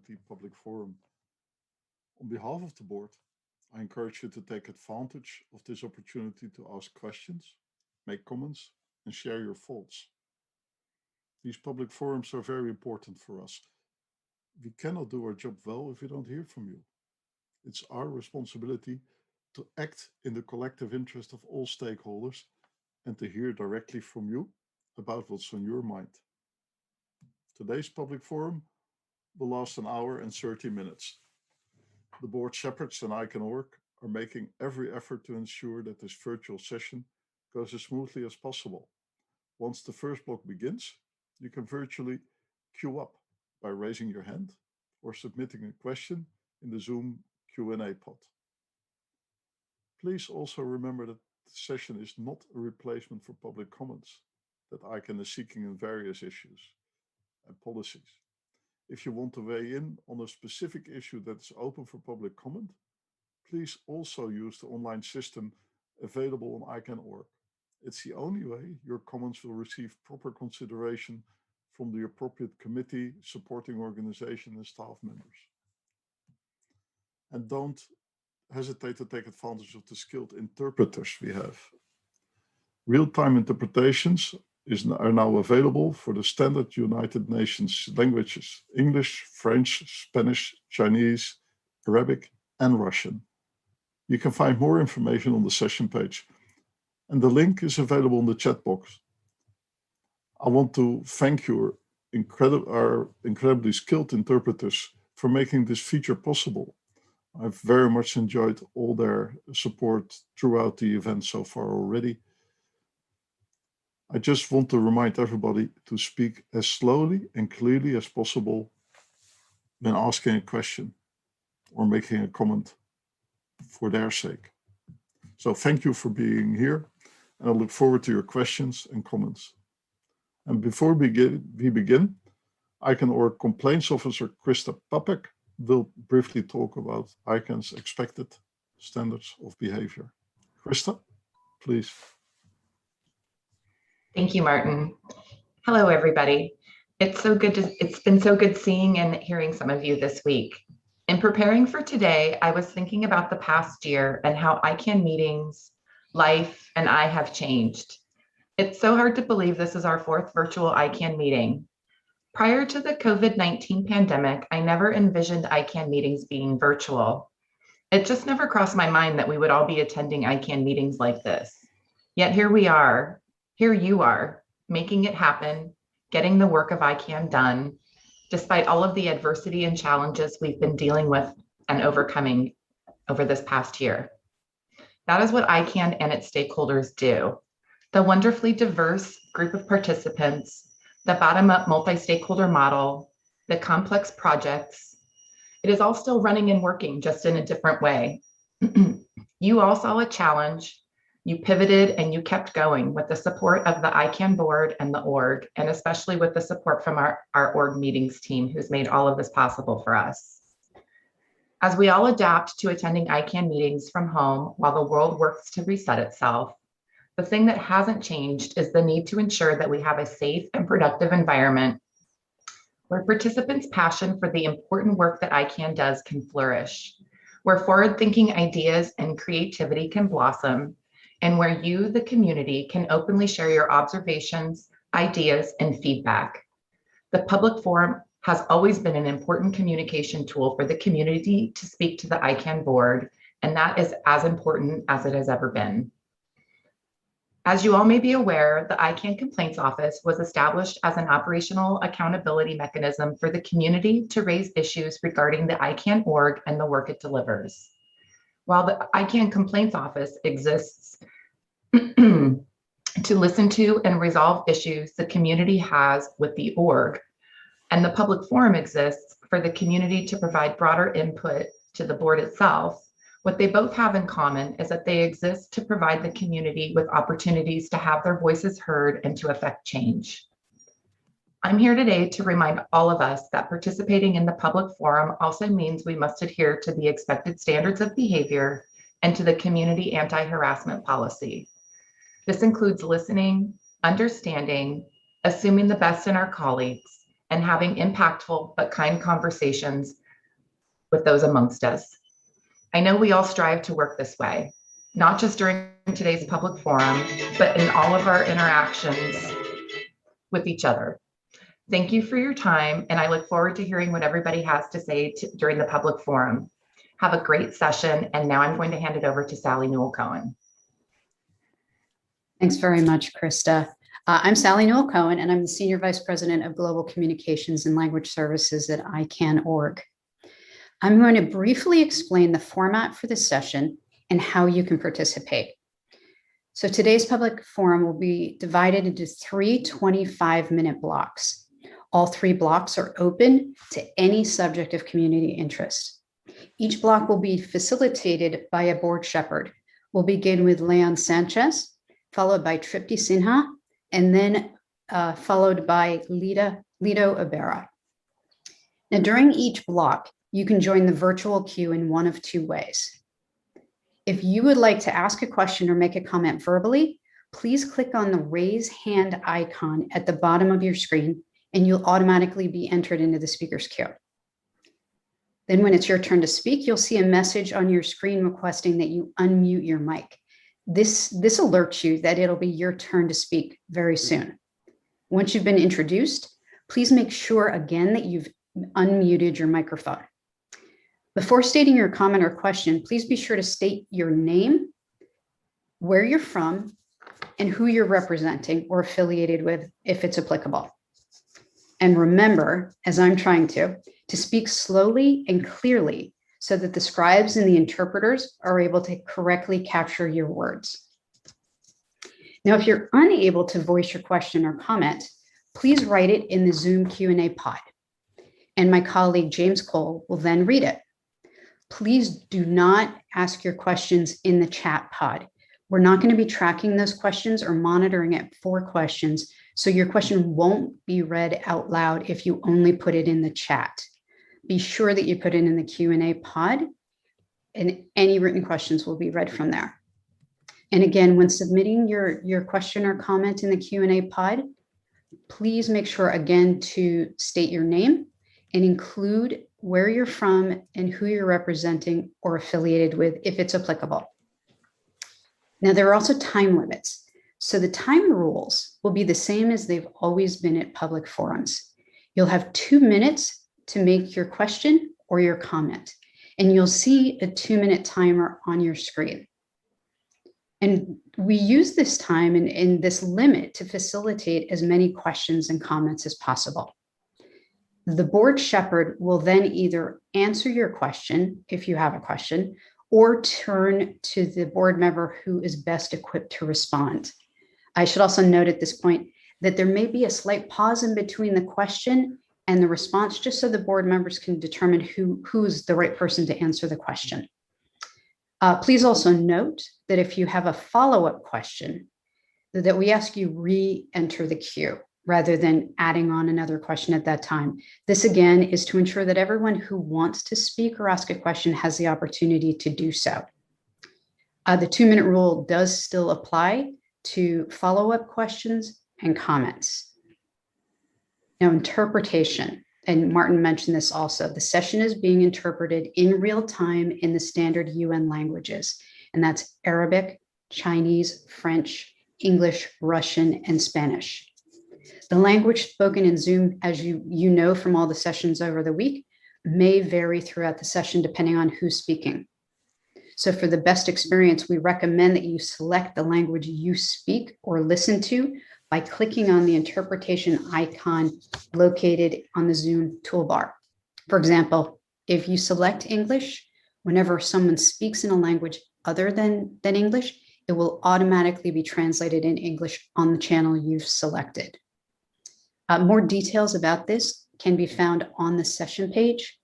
CDT public forum. On behalf of the board, I encourage you to take advantage of this opportunity to ask questions, make comments, and share your thoughts. These public forums are very important for us. We cannot do our job well if we don't hear from you. It's our responsibility to act in the collective interest of all stakeholders and to hear directly from you about what's on your mind. Today's public forum will last an hour and 30 minutes. The board shepherds and ICANN.org are making every effort to ensure that this virtual session goes as smoothly as possible. Once the first block begins, you can virtually queue up by raising your hand or submitting a question in the Zoom Q&A pod. Please also remember that the session is not a replacement for public comments that ICANN is seeking in various issues and policies. If you want to weigh in on a specific issue that is open for public comment, please also use the online system available on ICANN.org. It's the only way your comments will receive proper consideration from the appropriate committee, supporting organization, and staff members. And don't hesitate to take advantage of the skilled interpreters we have. Real-time interpretations are now available for the standard United Nations languages: English, French, Spanish, Chinese, Arabic, and Russian. You can find more information on the session page, and the link is available in the chat box. I want to thank our incredibly skilled interpreters for making this feature possible. I've very much enjoyed all their support throughout the event so far already. I just want to remind everybody to speak as slowly and clearly as possible when asking a question or making a comment for their sake. So thank you for being here, and I look forward to your questions and comments. And before we begin, ICANN.org Complaints Officer Krista Papek will briefly talk about ICANN's expected standards of behavior. Krista, please. Thank you, Martin. Hello, everybody. It's been so good seeing and hearing some of you this week. In preparing for today, I was thinking about the past year and how ICANN meetings, life, and I have changed. It's so hard to believe this is our 4th virtual ICANN meeting. Prior to the COVID-19 pandemic, I never envisioned ICANN meetings being virtual. It just never crossed my mind that we would all be attending ICANN meetings like this. Yet here we are. Here you are, making it happen, getting the work of ICANN done, despite all of the adversity and challenges we've been dealing with and overcoming over this past year. That is what ICANN and its stakeholders do. The wonderfully diverse group of participants, the bottom-up multi-stakeholder model, the complex projects, it is all still running and working, just in a different way. You all saw a challenge. You pivoted and you kept going with the support of the ICANN board and the org, and especially with the support from our org meetings team, who's made all of this possible for us. As we all adapt to attending ICANN meetings from home while the world works to reset itself, the thing that hasn't changed is the need to ensure that we have a safe and productive environment where participants' passion for the important work that ICANN does can flourish, where forward-thinking ideas and creativity can blossom, and where you, the community, can openly share your observations, ideas, and feedback. The public forum has always been an important communication tool for the community to speak to the ICANN board, and that is as important as it has ever been. As you all may be aware, the ICANN Complaints Office was established as an operational accountability mechanism for the community to raise issues regarding the ICANN org and the work it delivers. While the ICANN Complaints Office exists to listen to and resolve issues the community has with the org, and the public forum exists for the community to provide broader input to the board itself, what they both have in common is that they exist to provide the community with opportunities to have their voices heard and to affect change. I'm here today to remind all of us that participating in the public forum also means we must adhere to the expected standards of behavior and to the community anti-harassment policy. This includes listening, understanding, assuming the best in our colleagues, and having impactful but kind conversations with those amongst us. I know we all strive to work this way, not just during today's public forum, but in all of our interactions with each other. Thank you for your time, and I look forward to hearing what everybody has to say during the public forum. Have a great session, and now I'm going to hand it over to Sally Newell-Cohen. Thanks very much, Krista. I'm Sally Newell-Cohen, and I'm the Senior Vice President of Global Communications and Language Services at ICANN.org. I'm going to briefly explain the format for this session and how you can participate. So today's public forum will be divided into 3 25-minute blocks. All 3 blocks are open to any subject of community interest. Each block will be facilitated by a board shepherd. We'll begin with Leon Sanchez, followed by Tripti Sinha, and then followed by Lido Ibarra. Now, during each block, you can join the virtual queue in one of 2 ways. If you would like to ask a question or make a comment verbally, please click on the raise hand icon at the bottom of your screen, and you'll automatically be entered into the speaker's queue. Then when it's your turn to speak, you'll see a message on your screen requesting that you unmute your mic. This alerts you that it'll be your turn to speak very soon. Once you've been introduced, please make sure again that you've unmuted your microphone. Before stating your comment or question, please be sure to state your name, where you're from, and who you're representing or affiliated with if it's applicable. And remember, as I'm trying to speak slowly and clearly so that the scribes and the interpreters are able to correctly capture your words. Now, if you're unable to voice your question or comment, please write it in the Zoom Q&A pod, and my colleague James Cole will then read it. Please do not ask your questions in the chat pod. We're not going to be tracking those questions or monitoring it for questions, so your question won't be read out loud if you only put it in the chat. Be sure that you put it in the Q&A pod, and any written questions will be read from there. And again, when submitting your question or comment in the Q&A pod, please make sure again to state your name and include where you're from and who you're representing or affiliated with if it's applicable. Now, there are also time limits. So the time rules will be the same as they've always been at public forums. You'll have 2 minutes to make your question or your comment, and you'll see a 2-minute timer on your screen. And we use this time and this limit to facilitate as many questions and comments as possible. The board shepherd will then either answer your question, if you have a question, or turn to the board member who is best equipped to respond. I should also note at this point that there may be a slight pause in between the question and the response, just so the board members can determine who's the right person to answer the question. Please also note that if you have a follow-up question, that we ask you re-enter the queue rather than adding on another question at that time. This again is to ensure that everyone who wants to speak or ask a question has the opportunity to do so. The 2-minute rule does still apply to follow-up questions and comments. Now, interpretation, and Martin mentioned this also, the session is being interpreted in real time in the standard UN languages, and that's Arabic, Chinese, French, English, Russian, and Spanish. The language spoken in Zoom, as you know from all the sessions over the week, may vary throughout the session depending on who's speaking. So for the best experience, we recommend that you select the language you speak or listen to by clicking on the interpretation icon located on the Zoom toolbar. For example, if you select English, whenever someone speaks in a language other than English, it will automatically be translated in English on the channel you've selected. More details about this can be found on the session page,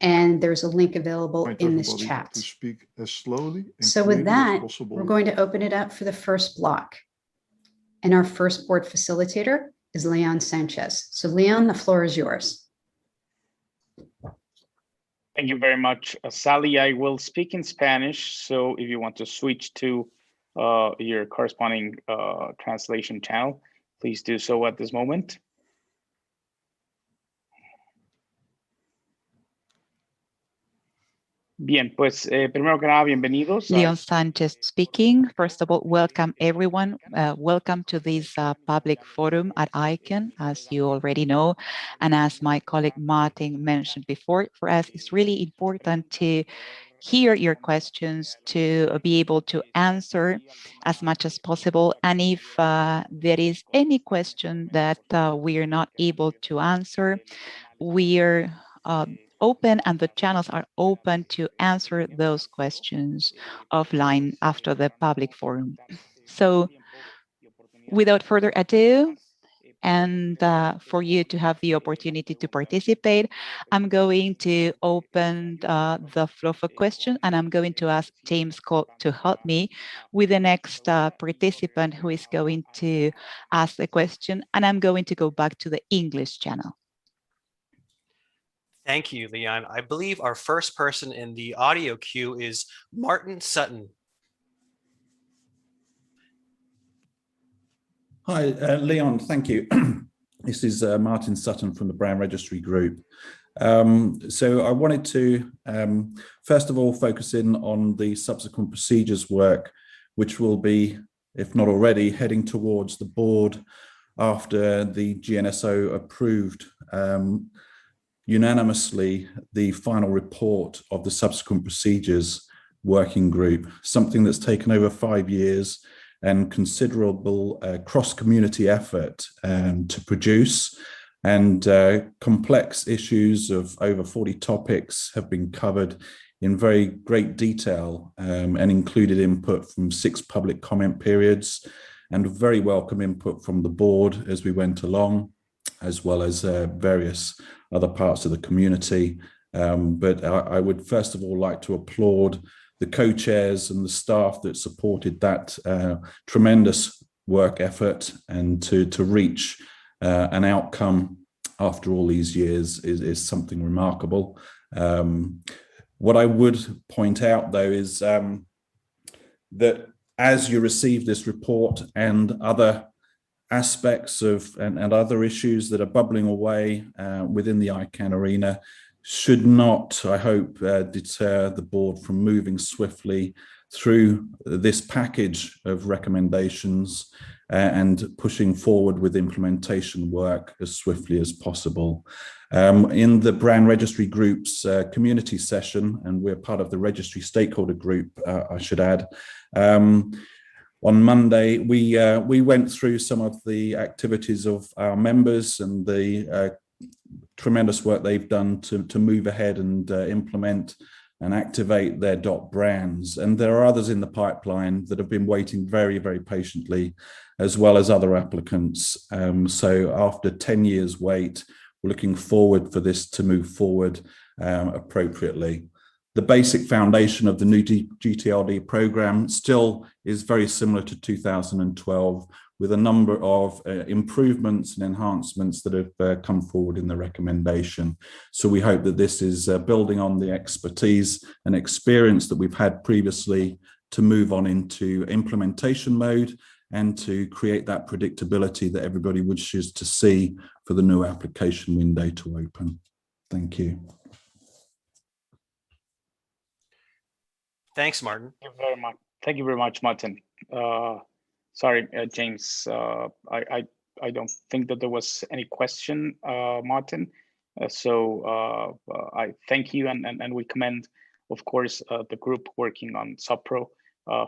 and there's a link available in this chat. To speak as slowly and so with that, possible. We're going to open it up for the first block. And our first board facilitator is Leon Sanchez. So Leon, the floor is yours. Thank you very much, Sally. I will speak in Spanish. So if you want to switch to your corresponding translation channel, please do so at this moment. Bien, pues primero que nada, bienvenidos. Leon Sanchez speaking. First of all, welcome everyone. Welcome to this public forum at ICANN, as you already know. And as my colleague Martin mentioned before, for us, it's really important to hear your questions, to be able to answer as much as possible. And if there is any question that we are not able to answer, we are open and the channels are open to answer those questions offline after the public forum. So without further ado, and for you to have the opportunity to participate, I'm going to open the floor for questions, and I'm going to ask James Cole to help me with the next participant who is going to ask the question, and I'm going to go back to the English channel. Thank you, Leon. I believe our first person in the audio queue is Martin Sutton. Hi, Leon, thank you. This is Martin Sutton from the Brand Registry Group. So I wanted to, first of all, focus in on the subsequent procedures work, which will be, if not already, heading towards the board after the GNSO approved unanimously the final report of the subsequent procedures working group, something that's taken over 5 years and considerable cross-community effort to produce, and complex issues of over 40 topics have been covered in very great detail and included input from 6 public comment periods and very welcome input from the board as we went along, as well as various other parts of the community. But I would first of all like to applaud the co-chairs and the staff that supported that tremendous work effort, and to reach an outcome after all these years is something remarkable. What I would point out though is that as you receive this report and other aspects of and other issues that are bubbling away within the ICANN arena, should not, I hope, deter the board from moving swiftly through this package of recommendations and pushing forward with implementation work as swiftly as possible. In the Brand Registry Group's community session, and we're part of the registry stakeholder group, I should add, on Monday, we went through some of the activities of our members and the tremendous work they've done to move ahead and implement and activate their .brands. And there are others in the pipeline that have been waiting very, very patiently, as well as other applicants. So after 10 years wait, we're looking forward for this to move forward appropriately. The basic foundation of the new GTLD program still is very similar to 2012, with a number of improvements and enhancements that have come forward in the recommendation. So we hope that this is building on the expertise and experience that we've had previously to move on into implementation mode and to create that predictability that everybody wishes to see for the new application window to open. Thank you. Thanks, Martin. Thank you very much. Thank you very much, Martin. Sorry, James, I don't think that there was any question, Martin. So I thank you, and we commend, of course, the group working on SubPro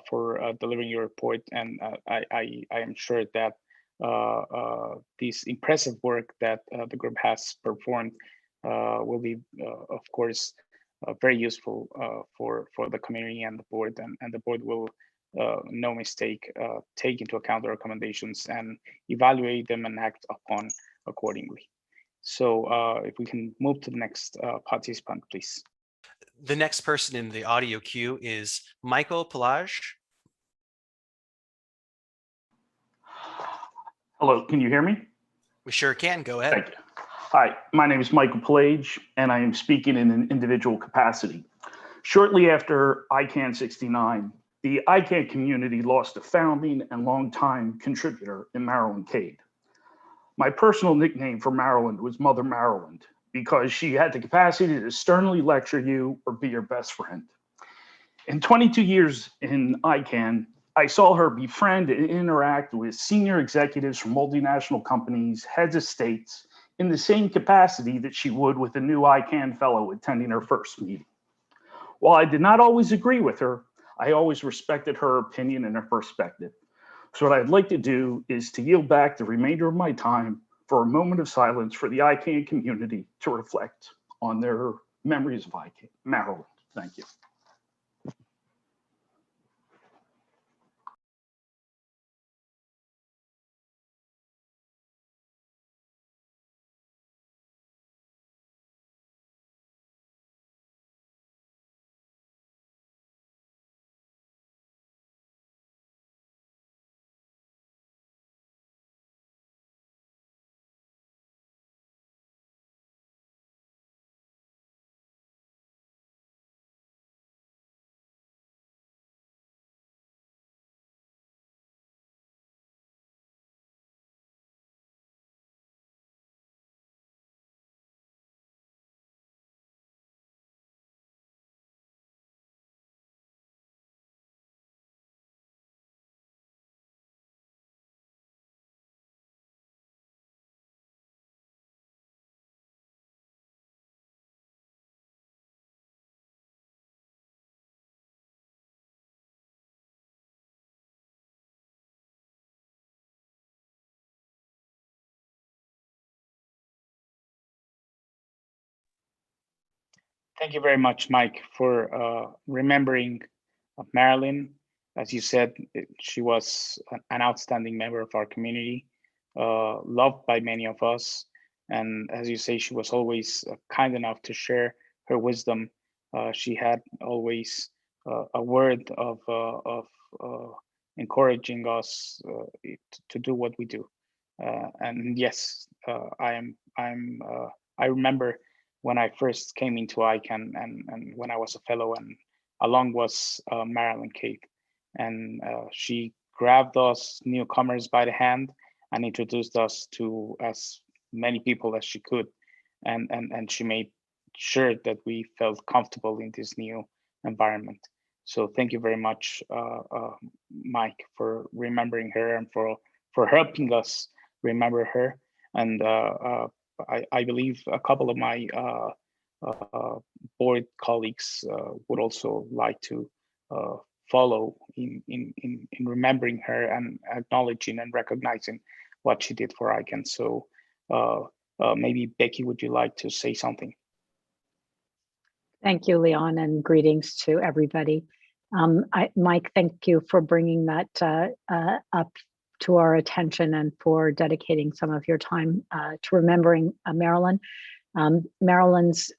for delivering your report. And I am sure that this impressive work that the group has performed will be, of course, very useful for the community and the board, and the board will, no mistake, take into account the recommendations and evaluate them and act upon accordingly. So if we can move to the next participant, please. The next person in the audio queue is Michael Pelage. Hello, can you hear me? We sure can. Go ahead. Thank you. Hi, my name is Michael Pelage, and I am speaking in an individual capacity. Shortly after ICANN 69, the ICANN community lost a founding and longtime contributor in Marilyn Cade. My personal nickname for Maryland was Mother Maryland, because she had the capacity to sternly lecture you or be your best friend. In 22 years in ICANN, I saw her befriend and interact with senior executives from multinational companies, heads of states, in the same capacity that she would with a new ICANN fellow attending her first meeting. While I did not always agree with her, I always respected her opinion and her perspective. So what I'd like to do is to yield back the remainder of my time for a moment of silence for the ICANN community to reflect on their memories of ICANN. Maryland, thank you. Thank you very much, Mike, for remembering Marilyn. As you said, she was an outstanding member of our community, loved by many of us. And as you say, she was always kind enough to share her wisdom. She had always a word of encouraging us to do what we do. And yes, I remember when I first came into ICANN and when I was a fellow, and along was Marilyn Kate. And she grabbed us newcomers by the hand and introduced us to as many people as she could. And she made sure that we felt comfortable in this new environment. So thank you very much, Mike, for remembering her and for helping us remember her. And I believe a couple of my board colleagues would also like to follow in remembering her and acknowledging and recognizing what she did for ICANN. So maybe Becky, would you like to say something? Thank you, Leon, and greetings to everybody. Mike, thank you for bringing that up to our attention and for dedicating some of your time to remembering Marilyn. Marilyn's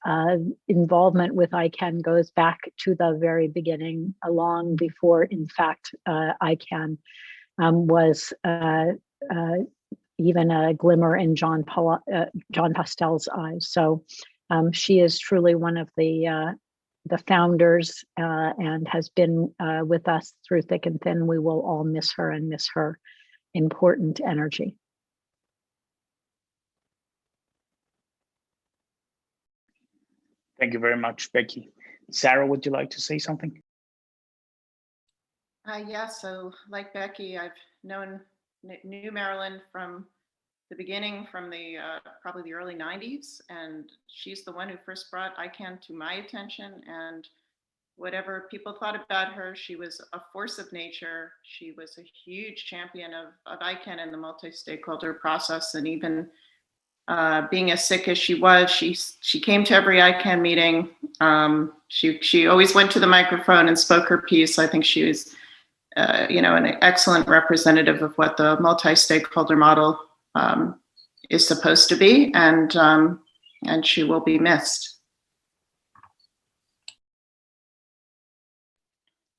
involvement with ICANN goes back to the very beginning, long before, in fact, ICANN was even a glimmer in John Postel's eyes. So she is truly one of the founders and has been with us through thick and thin. We will all miss her and miss her important energy. Thank you very much, Becky. Sarah, would you like to say something? Yeah, so like Becky, I've knew Marilyn from the beginning, from the probably the early 90s, and she's the one who first brought ICANN to my attention. And whatever people thought about her, she was a force of nature. She was a huge champion of ICANN and the multi-stakeholder process. And even being as sick as she was, she came to every ICANN meeting. She always went to the microphone and spoke her piece. I think she was, an excellent representative of what the multi-stakeholder model is supposed to be, and she will be missed.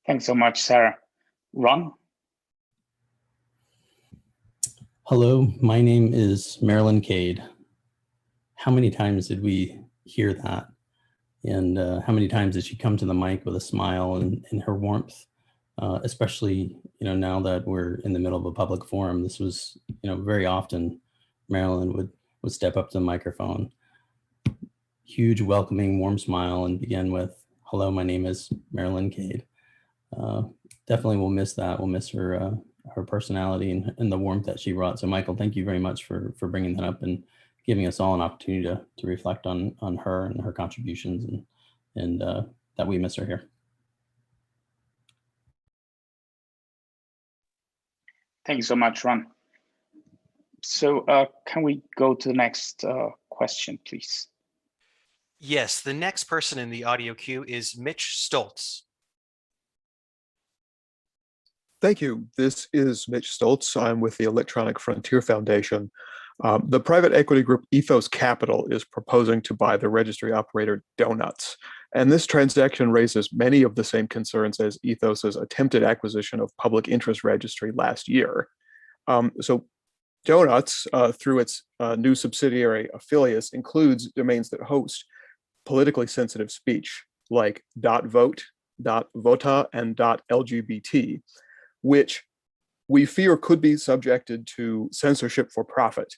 Thanks so much, Sarah. Ron? Hello, my name is Marilyn Cade. How many times did we hear that? And how many times did she come to the mic with a smile and her warmth? Especially, now that we're in the middle of a public forum, this was, very often Marilyn would step up to the microphone. huge, welcoming, warm smile and begin with, "Hello, my name is Marilyn Cade." Definitely we'll miss that. We'll miss her her personality and the warmth that she brought. So Michael, thank you very much for bringing that up and giving us all an opportunity to reflect on her and her contributions, and that we miss her here. Thank you so much, Ron. So can we go to the next question, please? Yes, the next person in the audio queue is Mitch Stoltz. Thank you. This is Mitch Stoltz. I'm with the Electronic Frontier Foundation. The private equity group Ethos Capital is proposing to buy the registry operator Donuts. And this transaction raises many of the same concerns as Ethos's attempted acquisition of Public Interest Registry last year. So Donuts, through its new subsidiary Affiliates, includes domains that host politically sensitive speech like .vote, .vota, and .lgbt, which we fear could be subjected to censorship for profit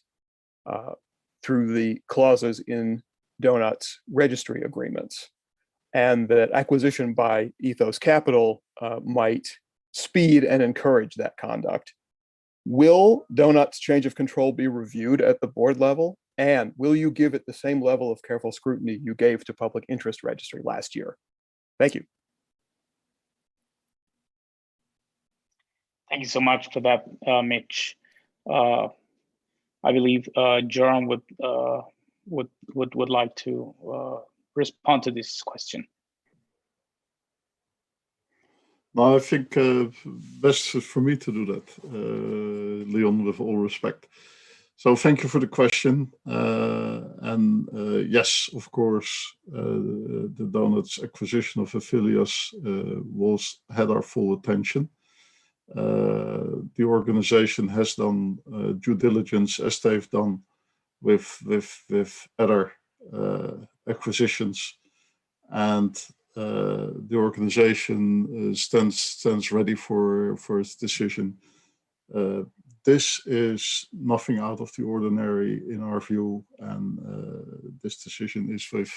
through the clauses in Donuts registry agreements, and that acquisition by Ethos Capital might speed and encourage that conduct. Will Donuts' change of control be reviewed at the board level? And will you give it the same level of careful scrutiny you gave to Public Interest Registry last year? Thank you. Thank you so much for that, Mitch. I believe Jerome would like to respond to this question. No, I think best for me to do that, Leon, with all respect. So thank you for the question. Yes, of course, the Donuts acquisition of Affiliates had our full attention. The organization has done due diligence as they've done with other acquisitions, and the organization stands ready for its decision. This is nothing out of the ordinary in our view, and this decision is with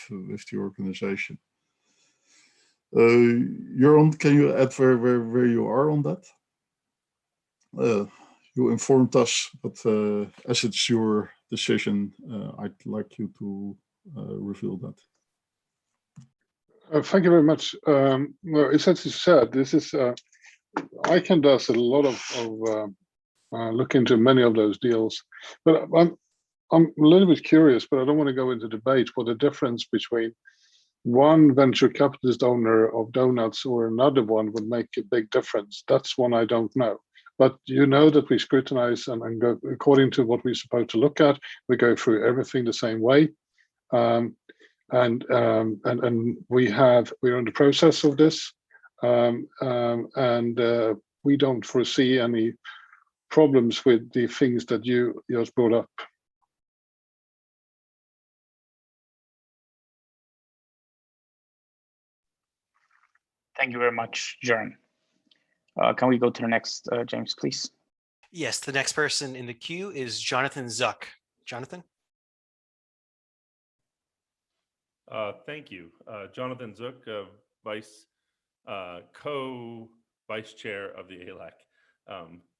the organization. Jeroen, can you add where you are on that? You informed us, but as it's your decision, I'd like you to reveal that. Thank you very much. Well, as you said, this is ICANN does a lot of look into many of those deals, but I'm a little bit curious, but I don't want to go into debate what the difference between one venture capitalist owner of Donuts or another one would make a big difference. That's one I don't know. But you know that we scrutinize and go according to what we're supposed to look at. We go through everything the same way, and we're in the process of this, and we don't foresee any problems with the things that you just brought up. Thank you very much, Jern. Can we go to the next, James, please? Yes, the next person in the queue is Jonathan Zuck. Jonathan? Thank you. Jonathan Zuck, co-vice chair of the ALAC.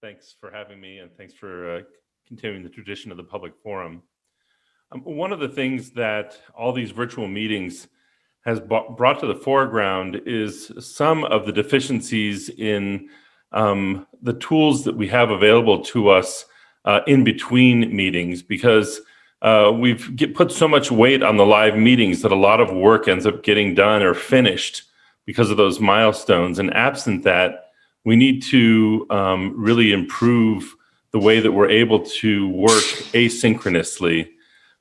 Thanks for having me, and thanks for continuing the tradition of the public forum. One of the things that all these virtual meetings has brought to the foreground is some of the deficiencies in the tools that we have available to us in between meetings, because we've put so much weight on the live meetings that a lot of work ends up getting done or finished because of those milestones. And absent that, we need to really improve the way that we're able to work asynchronously.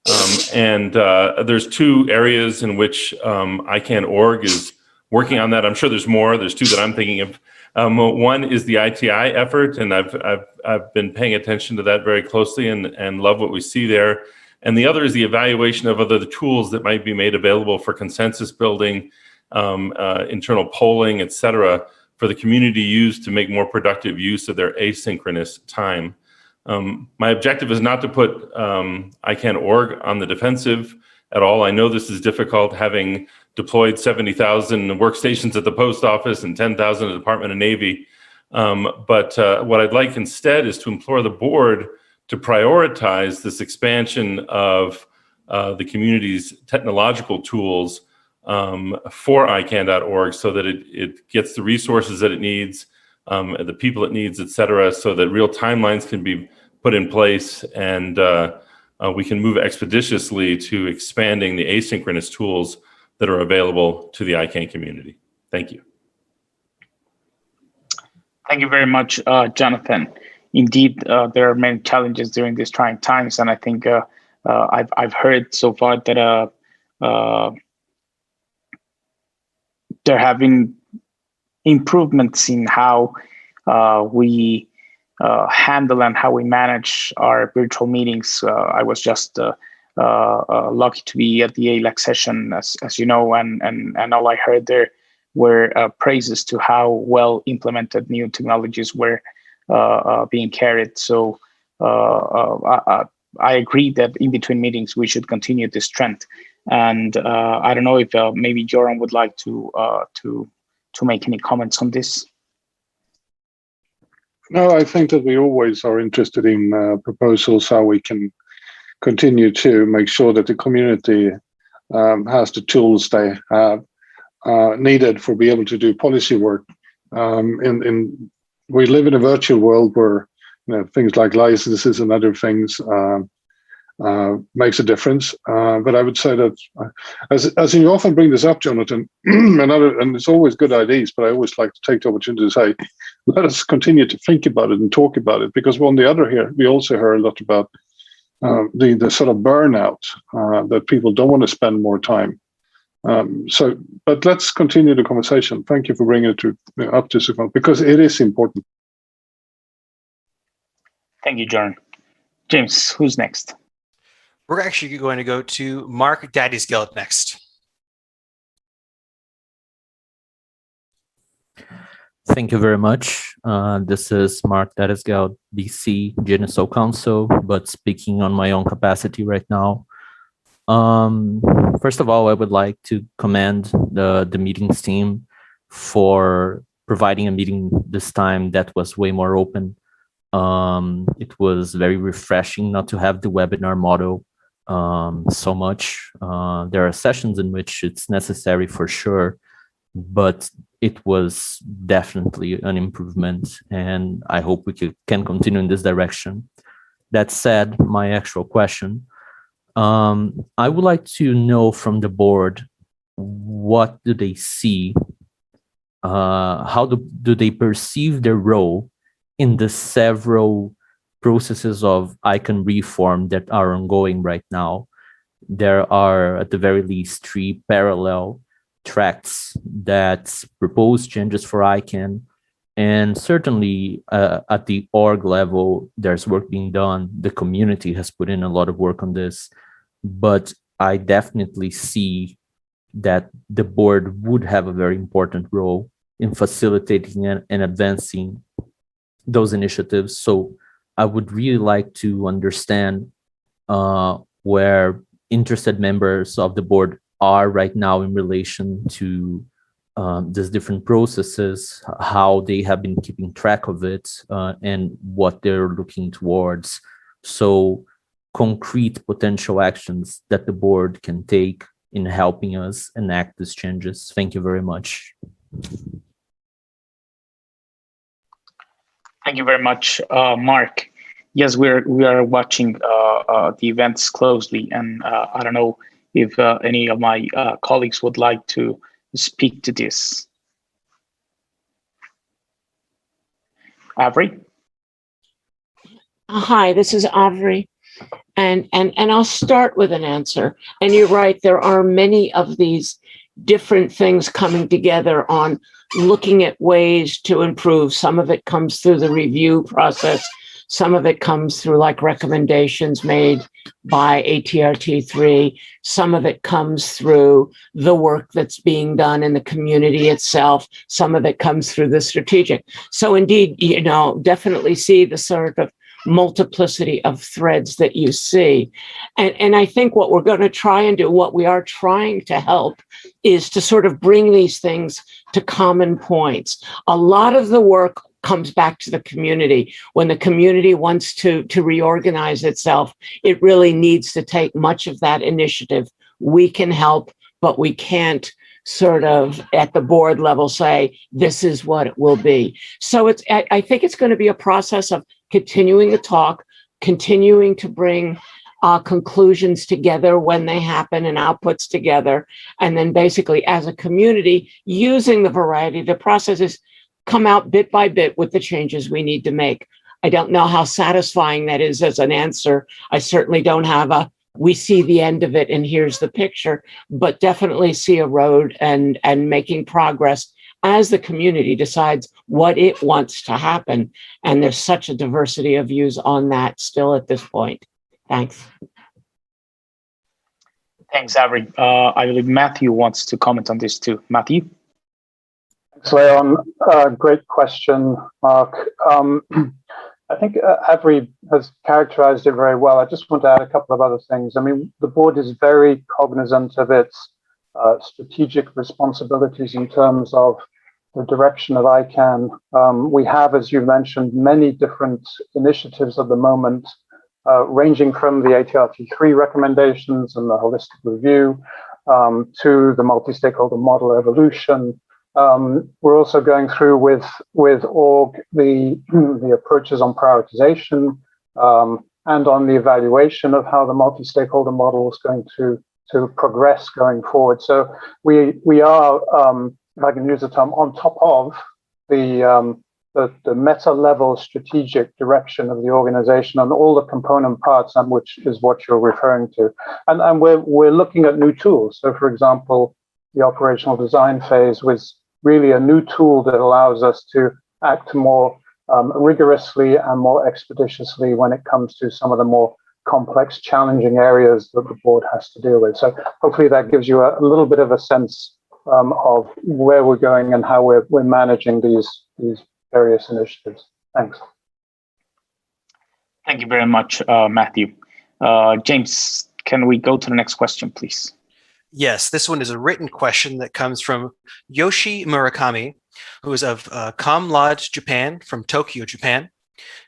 There's two areas in which ICANN.org is working on that. I'm sure there's more. There's two that I'm thinking of. One is the ITI effort, and I've been paying attention to that very closely and love what we see there. And the other is the evaluation of other tools that might be made available for consensus building, internal polling, et cetera, for the community use to make more productive use of their asynchronous time. My objective is not to put ICANN.org on the defensive at all. I know this is difficult, having deployed 70,000 workstations at the post office and 10,000 at the Department of Navy. But what I'd like instead is to implore the board to prioritize this expansion of the community's technological tools for ICANN.org, so that it gets the resources that it needs, the people it needs, et cetera, so that real timelines can be put in place, and we can move expeditiously to expanding the asynchronous tools that are available to the ICANN community. Thank you. Thank you very much, Jonathan. Indeed, there are many challenges during these trying times, and I think I've heard so far that there have been improvements in how we handle and how we manage our virtual meetings. I was just lucky to be at the ALAC session, as you know, and all I heard there were praises to how well implemented new technologies were being carried. So I agree that in between meetings we should continue this trend. And I don't know if maybe Joran would like to make any comments on this. No, I think that we always are interested in proposals, how we can continue to make sure that the community has the tools they have needed for be able to do policy work. We live in a virtual world where things like licenses and other things makes a difference. But I would say that, as you often bring this up, Jonathan, and it's always good ideas, but I always like to take the opportunity to say, let us continue to think about it and talk about it, because on the other hand, we also hear a lot about the sort of burnout, that people don't want to spend more time. But let's continue the conversation. Thank you for bringing it up to Sufan, because it is important. Thank you, Joran. James, who's next? We're actually going to go to Mark Daddysgeld next. Thank you very much. This is Mark Daddysgeld, DC GNSO Council, but speaking on my own capacity right now. First of all, I would like to commend the meetings team for providing a meeting this time that was way more open. It was very refreshing not to have the webinar model so much. There are sessions in which it's necessary for sure, but it was definitely an improvement, and I hope we can continue in this direction. That said, my actual question, I would like to know from the board, what do they see? How do they perceive their role in the several processes of ICANN reform that are ongoing right now? There are, at the very least, 3 parallel tracks that propose changes for ICANN. And certainly at the org level, there's work being done. The community has put in a lot of work on this. But I definitely see that the board would have a very important role in facilitating and advancing those initiatives. So I would really like to understand where interested members of the board are right now in relation to these different processes, how they have been keeping track of it, and what they're looking towards. So concrete potential actions that the board can take in helping us enact these changes. Thank you very much. Thank you very much, Mark. Yes, we are watching the events closely, and I don't know if any of my colleagues would like to speak to this. Avery? Hi, this is Avery. And I'll start with an answer. And you're right, there are many of these different things coming together on looking at ways to improve. Some of it comes through the review process. Some of it comes through like recommendations made by ATRT3. Some of it comes through the work that's being done in the community itself. Some of it comes through the strategic. So indeed, definitely see the sort of multiplicity of threads that you see. And I think what we're going to try and do, what we are trying to help, is to sort of bring these things to common points. A lot of the work comes back to the community. When the community wants to reorganize itself, it really needs to take much of that initiative. We can help, but we can't sort of at the board level say, this is what it will be. So I think it's going to be a process of continuing to talk, continuing to bring conclusions together when they happen and outputs together. And then basically as a community, using the variety of the processes, come out bit by bit with the changes we need to make. I don't know how satisfying that is as an answer. I certainly don't have we see the end of it and here's the picture, but definitely see a road and making progress as the community decides what it wants to happen. And there's such a diversity of views on that still at this point. Thanks. Thanks, Avery. I believe Matthew wants to comment on this too. Matthew? Thanks, Leon. Great question, Mark. I think Avery has characterized it very well. I just want to add a couple of other things. I mean, the board is very cognizant of its strategic responsibilities in terms of the direction of ICANN. We have, as you mentioned, many different initiatives at the moment, ranging from the ATRT3 recommendations and the holistic review to the multi-stakeholder model evolution. We're also going through with org the approaches on prioritization and on the evaluation of how the multi-stakeholder model is going to progress going forward. So we are, if I can use the term, on top of the meta level strategic direction of the organization and all the component parts, and which is what you're referring to. And we're looking at new tools. So for example, the operational design phase was really a new tool that allows us to act more rigorously and more expeditiously when it comes to some of the more complex, challenging areas that the board has to deal with. So hopefully that gives you a little bit of a sense of where we're going and how we're managing these various initiatives. Thanks. Thank you very much, Matthew. James, can we go to the next question, please? Yes, this one is a written question that comes from Yoshi Murakami, who is of ComLodge Japan from Tokyo, Japan.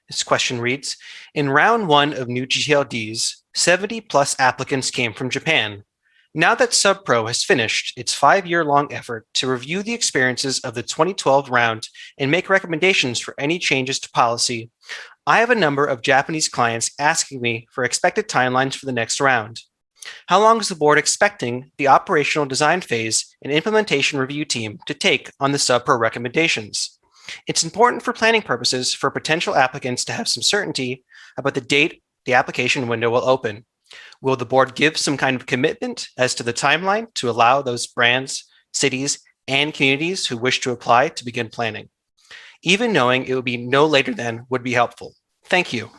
This question reads, in round one of new GTLDs, 70 plus applicants came from Japan. Now that SubPro has finished its 5-year-long effort to review the experiences of the 2012 round and make recommendations for any changes to policy, I have a number of Japanese clients asking me for expected timelines for the next round. How long is the board expecting the operational design phase and implementation review team to take on the SubPro recommendations? It's important for planning purposes for potential applicants to have some certainty about the date the application window will open. Will the board give some kind of commitment as to the timeline to allow those brands, cities, and communities who wish to apply to begin planning? Even knowing it would be no later than would be helpful. Thank you.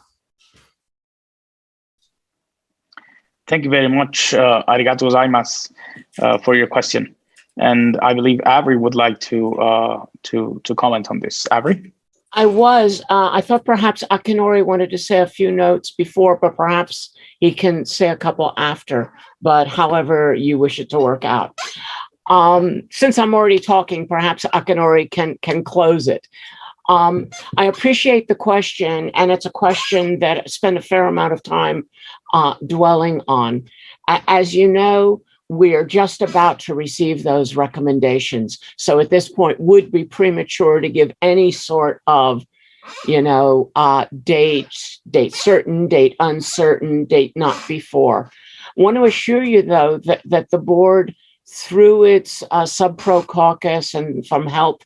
Thank you very much, arigatou gozaimasu, for your question. And I believe Avery would like to comment on this. Avery? I thought perhaps Akinori wanted to say a few notes before, but perhaps he can say a couple after, but however you wish it to work out. Since I'm already talking, perhaps Akinori can close it. I appreciate the question, and it's a question that I spend a fair amount of time dwelling on. As you know, we're just about to receive those recommendations. So at this point, would be premature to give any sort of, date certain, date uncertain, date not before. I want to assure you, though, that the board, through its SubPro caucus and from help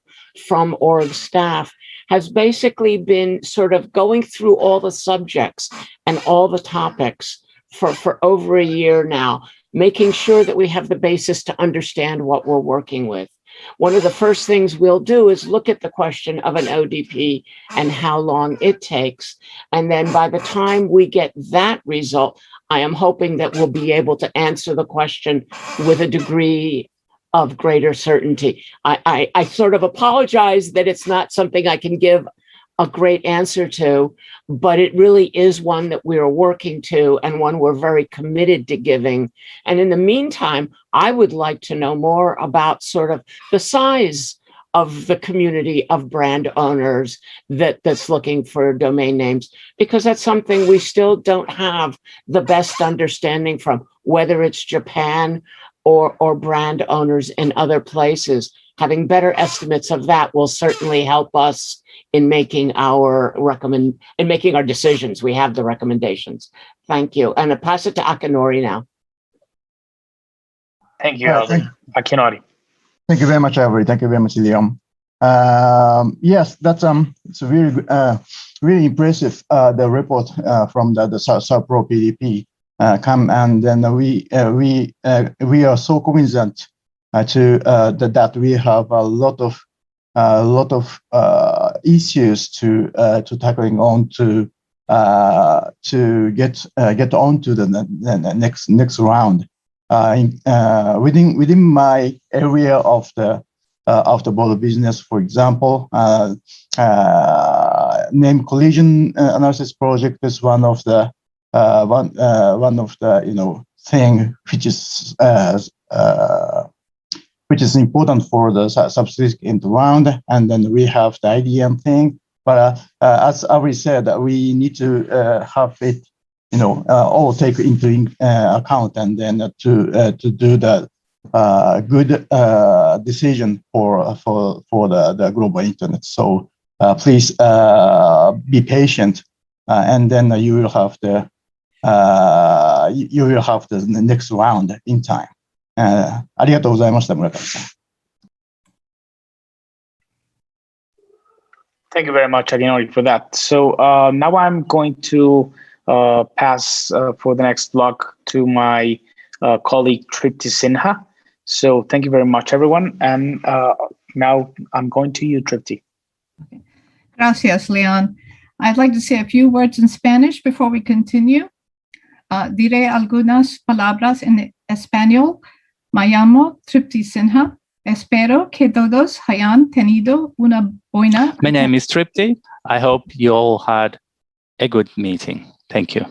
from org staff, has basically been sort of going through all the subjects and all the topics for over a year now, making sure that we have the basis to understand what we're working with. One of the first things we'll do is look at the question of an ODP and how long it takes. And then by the time we get that result, I am hoping that we'll be able to answer the question with a degree of greater certainty. I sort of apologize that it's not something I can give a great answer to, but it really is one that we're working to and one we're very committed to giving. And in the meantime, I would like to know more about sort of the size of the community of brand owners that's looking for domain names, because that's something we still don't have the best understanding from, whether it's Japan or brand owners in other places. Having better estimates of that will certainly help us in making our decisions. We have the recommendations. Thank you. And I pass it to Akinori now. Thank you, Alvin. Akinori. Thank you very much, Avery. Thank you very much, Leon. Yes, that's it's a really really impressive the report from the South Pro PDP come, and then we are so cognizant that we have a lot of issues to tackling on to get on to the next round. Within my area of the border business, for example, name collision analysis project is one of the thing which is important for the subsequent round, and then we have the IDM thing. But as Avery said, we need to have it, all take into account, and then to do the good decision for the global internet. So please be patient, and then you will have the next round in time. ありがとうございました、村上さん。Thank you very much, Akinori, for that. So now I'm going to pass for the next block to my colleague Tripti Sinha. So thank you very much, everyone. And now I'm going to you, Tripti. Gracias, Leon. I'd like to say a few words in Spanish before we continue. Diré algunas palabras en español. Me llamo Tripti Sinha. Espero que todos hayan tenido una buena. My name is Tripti. I hope you all had a good meeting. Thank you.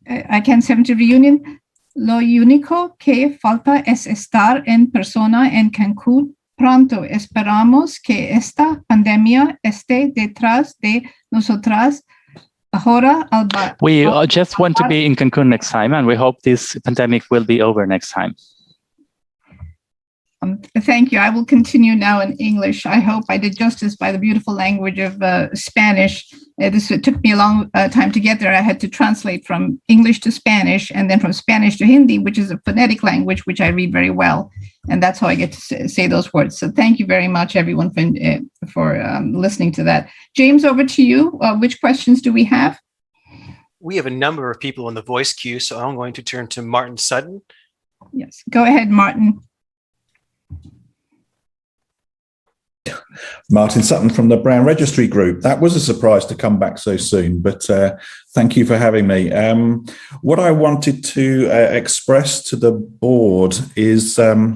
ICANN 70 Reunion. Lo único que falta es estar en persona en Cancún pronto. Esperamos que esta pandemia esté detrás de nosotras. We just want to be in Cancun next time, and we hope this pandemic will be over next time. Thank you. I will continue now in English. I hope I did justice by the beautiful language of Spanish. It took me a long time to get there. I had to translate from English to Spanish, and then from Spanish to Hindi, which is a phonetic language, which I read very well. And that's how I get to say those words. So thank you very much, everyone, for listening to that. James, over to you. Which questions do we have? We have a number of people in the voice queue, so I'm going to turn to Martin Sutton. Yes, go ahead, Martin. Martin Sutton from the Brown Registry Group. That was a surprise to come back so soon, but thank you for having me. What I wanted to express to the board is to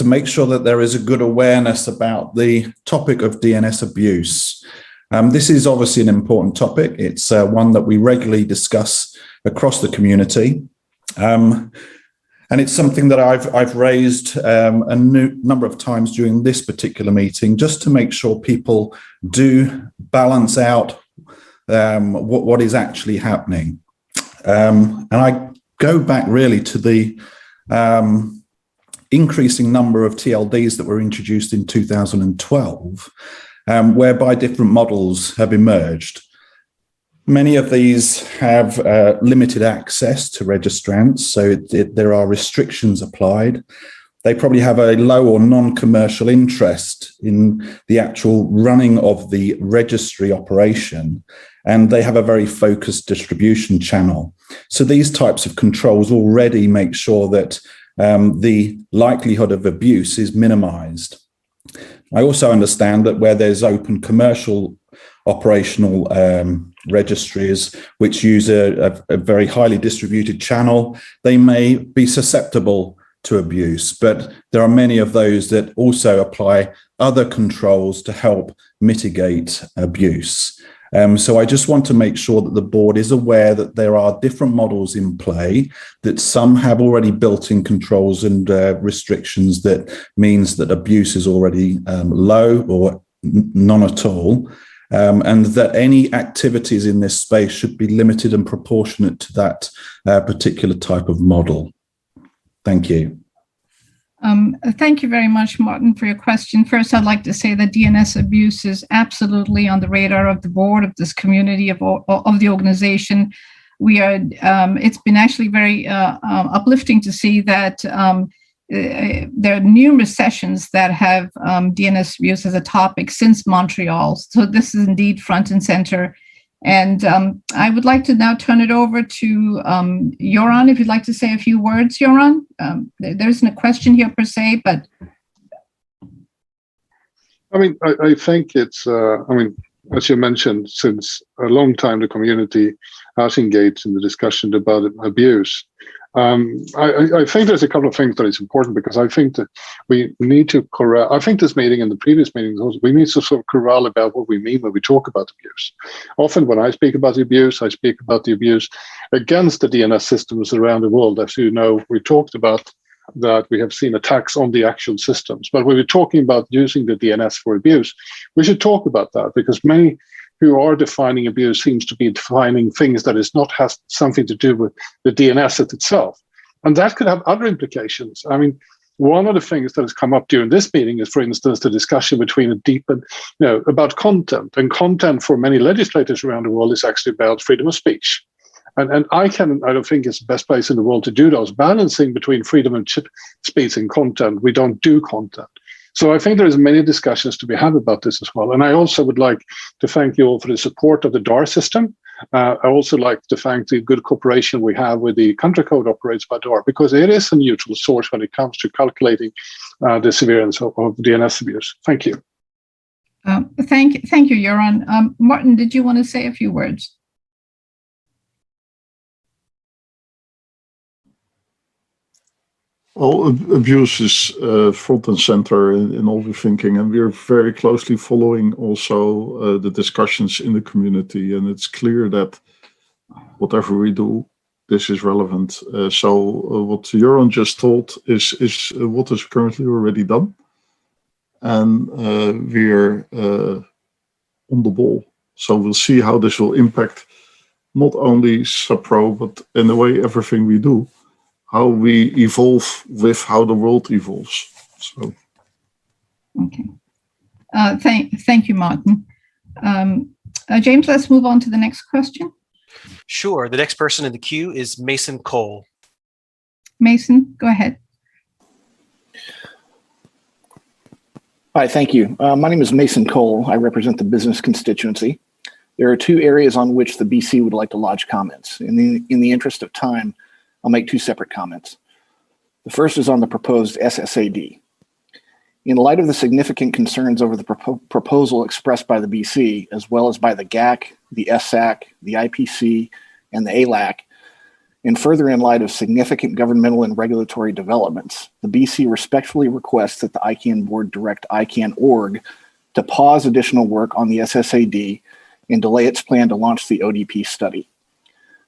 make sure that there is a good awareness about the topic of DNS abuse. This is obviously an important topic. It's one that we regularly discuss across the community. And it's something that I've raised a number of times during this particular meeting, just to make sure people do balance out what is actually happening. And I go back really to the increasing number of TLDs that were introduced in 2012, whereby different models have emerged. Many of these have limited access to registrants, so there are restrictions applied. They probably have a low or non-commercial interest in the actual running of the registry operation, and they have a very focused distribution channel. So these types of controls already make sure that the likelihood of abuse is minimized. I also understand that where there's open commercial operational registries which use a very highly distributed channel, they may be susceptible to abuse, but there are many of those that also apply other controls to help mitigate abuse. So I just want to make sure that the board is aware that there are different models in play, that some have already built-in controls and restrictions that means that abuse is already low or none at all, and that any activities in this space should be limited and proportionate to that particular type of model. Thank you. Thank you very much, Martin, for your question. First, I'd like to say that DNS abuse is absolutely on the radar of the board, of this community, of the organization. We are. It's been actually very uplifting to see that there are numerous sessions that have DNS abuse as a topic since Montreal. So this is indeed front and center. And I would like to now turn it over to Joran, if you'd like to say a few words, Joran. There isn't a question here per se, but. I mean, I think it's, I mean, as you mentioned, since a long time, the community has engaged in the discussion about abuse. I think there's a couple of things that is important, because I think that we need to corral. I think this meeting and the previous meetings also, we need to sort of corral about what we mean when we talk about abuse. Often when I speak about the abuse, I speak about the abuse against the DNS systems around the world. As you know, we talked about that we have seen attacks on the actual systems. But when we're talking about using the DNS for abuse, we should talk about that, because many who are defining abuse seems to be defining things that is not has something to do with the DNS itself. And that could have other implications. I mean, one of the things that has come up during this meeting is, for instance, the discussion between a deep and, about content. And content for many legislators around the world is actually about freedom of speech. And I don't think it's the best place in the world to do those, balancing between freedom of speech and content. We don't do content. So I think there's many discussions to be had about this as well. And I also would like to thank you all for the support of the DAR system. I also like to thank the good cooperation we have with the country code operated by DAR, because it is a neutral source when it comes to calculating the severity of DNS abuse. Thank you. Thank you, Joran. Martin, did you want to say a few words? Well, abuse is front and center in all the thinking, and we're very closely following also the discussions in the community. And it's clear that whatever we do, this is relevant. So what Joran just told is what is currently already done, and we're on the ball. So we'll see how this will impact not only SAPRO, but in a way everything we do, how we evolve with how the world evolves. So, okay. Thank you, Martin. James, let's move on to the next question. Sure. The next person in the queue is Mason Cole. Mason, go ahead. Hi, thank you. My name is Mason Cole. I represent the business constituency. There are two areas on which the BC would like to lodge comments. In the interest of time, I'll make two separate comments. The first is on the proposed SSAD. In light of the significant concerns over the proposal expressed by the BC, as well as by the GAC, the SAC, the IPC, and the ALAC, and further in light of significant governmental and regulatory developments, the BC respectfully requests that the ICANN board direct ICANN.org to pause additional work on the SSAD and delay its plan to launch the ODP study.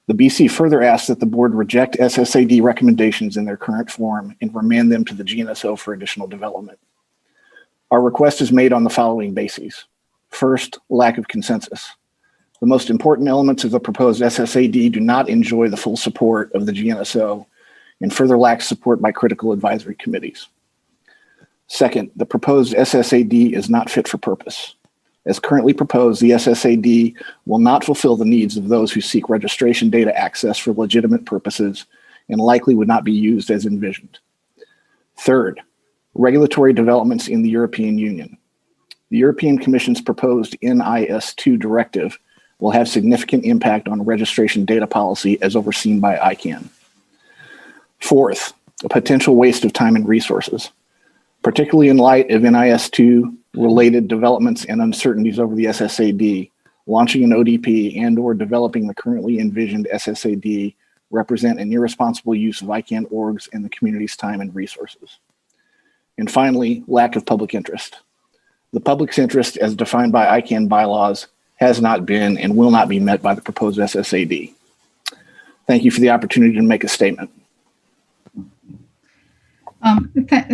The BC further asks that the board reject SSAD recommendations in their current form and remand them to the GNSO for additional development. Our request is made on the following bases. First, lack of consensus. The most important elements of the proposed SSAD do not enjoy the full support of the GNSO and further lacks support by critical advisory committees. Second, the proposed SSAD is not fit for purpose. As currently proposed, the SSAD will not fulfill the needs of those who seek registration data access for legitimate purposes and likely would not be used as envisioned. Third, regulatory developments in the European Union. The European Commission's proposed NIS2 directive will have significant impact on registration data policy as overseen by ICANN. Fourth, a potential waste of time and resources, particularly in light of NIS2 related developments and uncertainties over the SSAD. Launching an ODP and/or developing the currently envisioned SSAD represent an irresponsible use of ICANN orgs and the community's time and resources. And finally, lack of public interest. The public's interest as defined by ICANN bylaws has not been and will not be met by the proposed SSAD. Thank you for the opportunity to make a statement.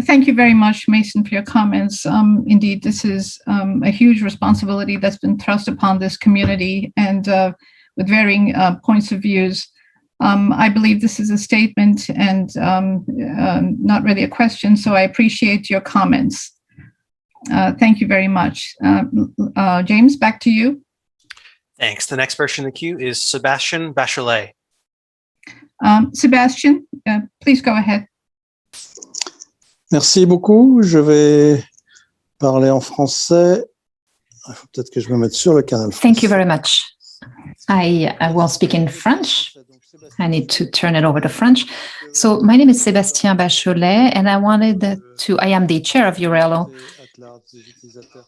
Thank you very much, Mason, for your comments. Indeed, this is a huge responsibility that's been thrust upon this community, and with varying points of views. I believe this is a statement and not really a question, so I appreciate your comments. Thank you very much. James, back to you. Thanks. The next person in the queue is Sebastian Bachelet. Sebastian, please go ahead. Merci beaucoup. Je vais parler en français. Il faut peut-être que je me mette sur le canal. Thank you very much. I will speak in French. I need to turn it over to French. So my name is Sébastien Bachelet, and I am the chair of URELO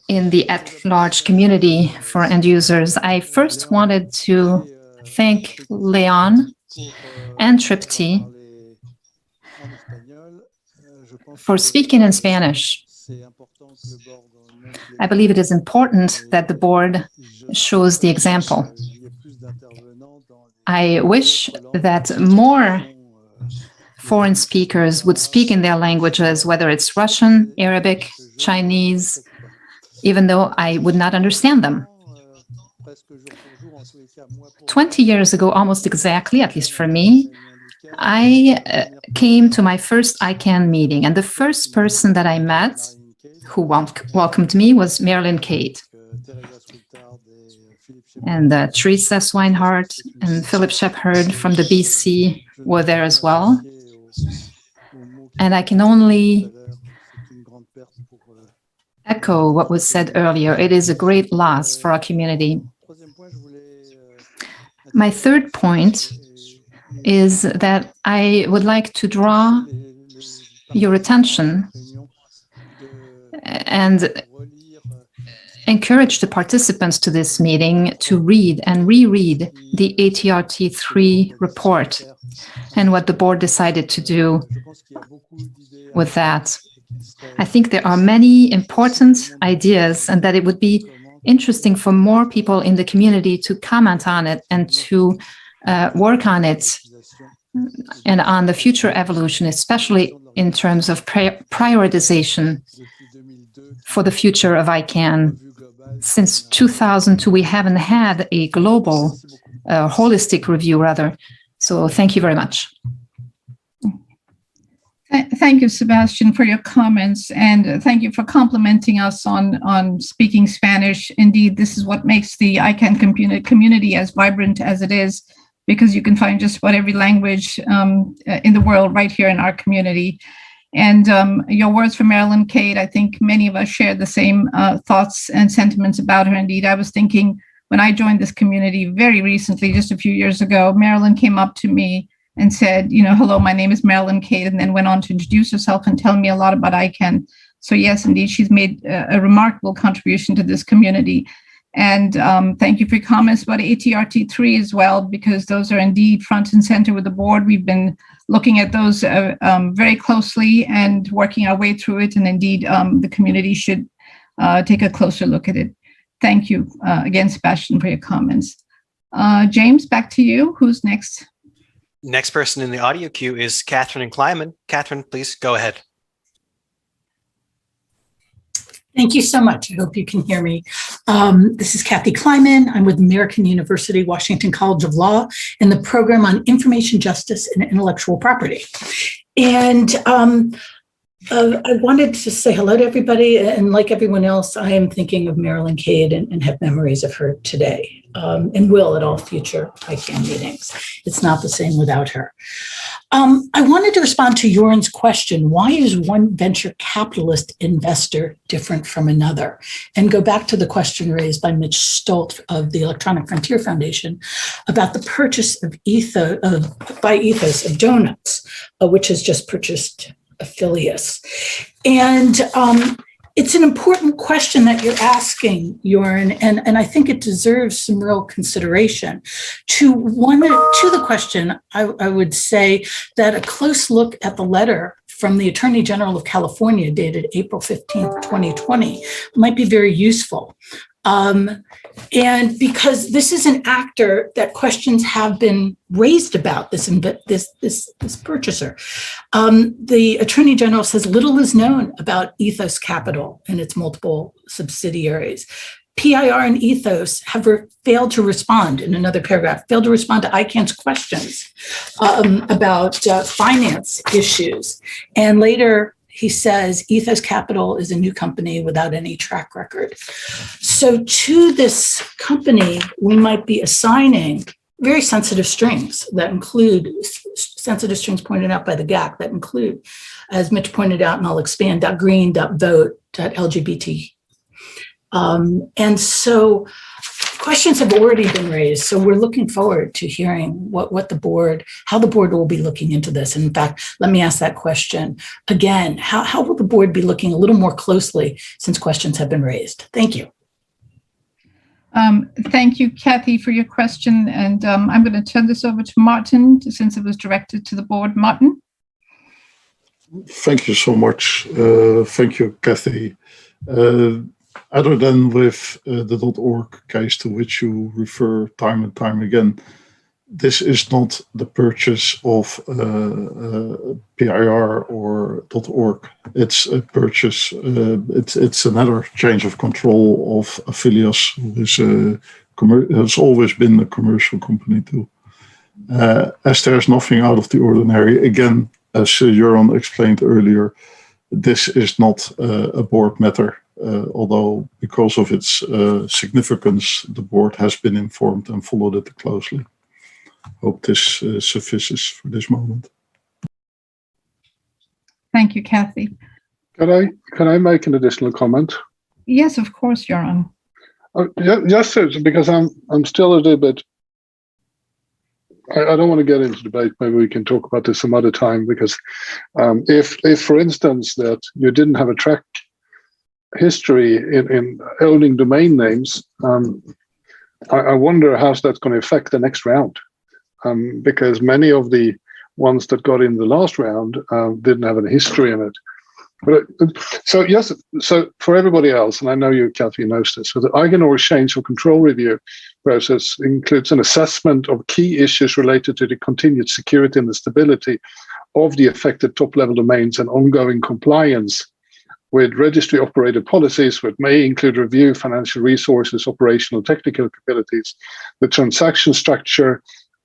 in the at-large community for end users. I first wanted to thank Leon and Tripti for speaking in Spanish. I believe it is important that the board shows the example. I wish that more foreign speakers would speak in their languages, whether it's Russian, Arabic, Chinese, even though I would not understand them. 20 years ago, almost exactly, at least for me, I came to my first ICANN meeting, and the first person that I met who welcomed me was Marilyn Cade. And Teresa Swinehart and Philip Shepherd from the BC were there as well. And I can only echo what was said earlier. It is a great loss for our community. My third point is that I would like to draw your attention and encourage the participants to this meeting to read and reread the ATRT3 report and what the board decided to do with that. I think there are many important ideas, and that it would be interesting for more people in the community to comment on it and to work on it and on the future evolution, especially in terms of prioritization for the future of ICANN. Since 2002, we haven't had a global, holistic review, rather. So thank you very much. Thank you, Sebastian, for your comments, and thank you for complimenting us on speaking Spanish. Indeed, this is what makes the ICANN community as vibrant as it is, because you can find just about every language in the world right here in our community. And your words from Marilyn Cade, I think many of us shared the same thoughts and sentiments about her. Indeed, I was thinking when I joined this community very recently, just a few years ago, Marilyn came up to me and said, you know, hello, my name is Marilyn Cade, and then went on to introduce herself and tell me a lot about ICANN. So yes, indeed, she's made a remarkable contribution to this community. And thank you for your comments about ATRT3 as well, because those are indeed front and center with the board. We've been looking at those very closely and working our way through it. And indeed, the community should take a closer look at it. Thank you again, Sebastian, for your comments. James, back to you. Who's next? Next person in the audio queue is Catherine Kleiman. Catherine, please go ahead. Thank you so much. I hope you can hear me. This is Kathy Kleiman. I'm with American University, Washington College of Law in the program on information justice and intellectual property. And I wanted to say hello to everybody. And like everyone else, I am thinking of Marilyn Cade and have memories of her today and will at all future ICANN meetings. It's not the same without her. I wanted to respond to Joran's question, why is one venture capitalist investor different from another? And go back to the question raised by Mitch Stolt of the Electronic Frontier Foundation about the purchase of by Ethos of donuts, which has just purchased Affilius. And it's an important question that you're asking, Joran, and I think it deserves some real consideration. To the question, I would say that a close look at the letter from the Attorney General of California dated April 15th, 2020 might be very useful. And because this is an actor that questions have been raised about, this purchaser. The Attorney General says little is known about Ethos Capital and its multiple subsidiaries. PIR and Ethos have failed to respond, in another paragraph, failed to respond to ICANN's questions about finance issues. And later, he says Ethos Capital is a new company without any track record. So to this company, we might be assigning very sensitive strings that include, sensitive strings pointed out by the GAC that include, as Mitch pointed out, and I'll expand, .green, .vote, .lgbt. And so questions have already been raised. So we're looking forward to hearing what the board, how the board will be looking into this. And in fact, let me ask that question again. How will the board be looking a little more closely since questions have been raised? Thank you. Thank you, Kathy, for your question. And I'm going to turn this over to Martin, since it was directed to the board. Martin? Thank you so much. Thank you, Kathy. Other than with the .org case to which you refer time and time again, this is not the purchase of PIR or .org. It's a purchase. It's another change of control of Affilias, who has always been a commercial company too. As there's nothing out of the ordinary, again, as Joran explained earlier, this is not a board matter. Although because of its significance, the board has been informed and followed it closely. Hope this suffices for this moment. Thank you, Kathy. Can I make an additional comment? Yes, of course, Joran. Yes, because I'm still a little bit. I don't want to get into debate. Maybe we can talk about this some other time. Because if for instance, that you didn't have a track history in owning domain names, I wonder how that's going to affect the next round, because many of the ones that got in the last round didn't have a history in it. But so yes, so for everybody else, and I know you, Kathy, knows this, so the ICANN change of control review process includes an assessment of key issues related to the continued security and the stability of the affected top-level domains and ongoing compliance with registry operator policies, which may include review, financial resources, operational technical capabilities, the transaction structure,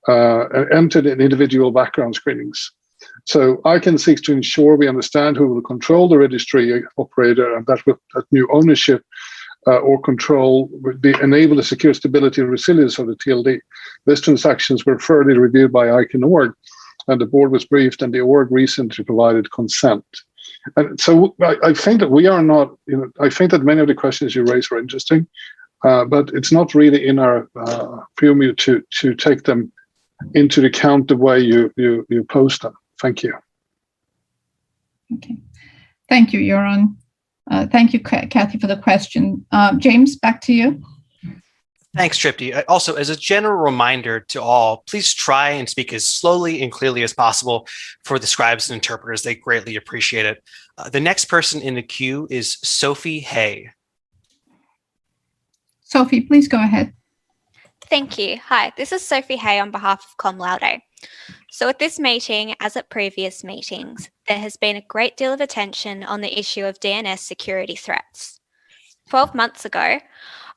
entered in individual background screenings. So ICANN seeks to ensure we understand who will control the registry operator, and that new ownership or control would enable the secure stability and resilience of the TLD. These transactions were further reviewed by ICANN org, and the board was briefed, and the org recently provided consent. And so I think that we are not, I think that many of the questions you raised are interesting, but it's not really in our purview to take them into account the way you post them. Thank you. Okay. Thank you, Joran. Thank you, Kathy, for the question. James, back to you. Thanks, Tripti. Also, as a general reminder to all, please try and speak as slowly and clearly as possible for the scribes and interpreters. They greatly appreciate it. The next person in the queue is Sophie Hay. Sophie, please go ahead. Thank you. Hi, this is Sophie Hay on behalf of Cum Laude. So at this meeting, as at previous meetings, there has been a great deal of attention on the issue of DNS security threats. 12 months ago,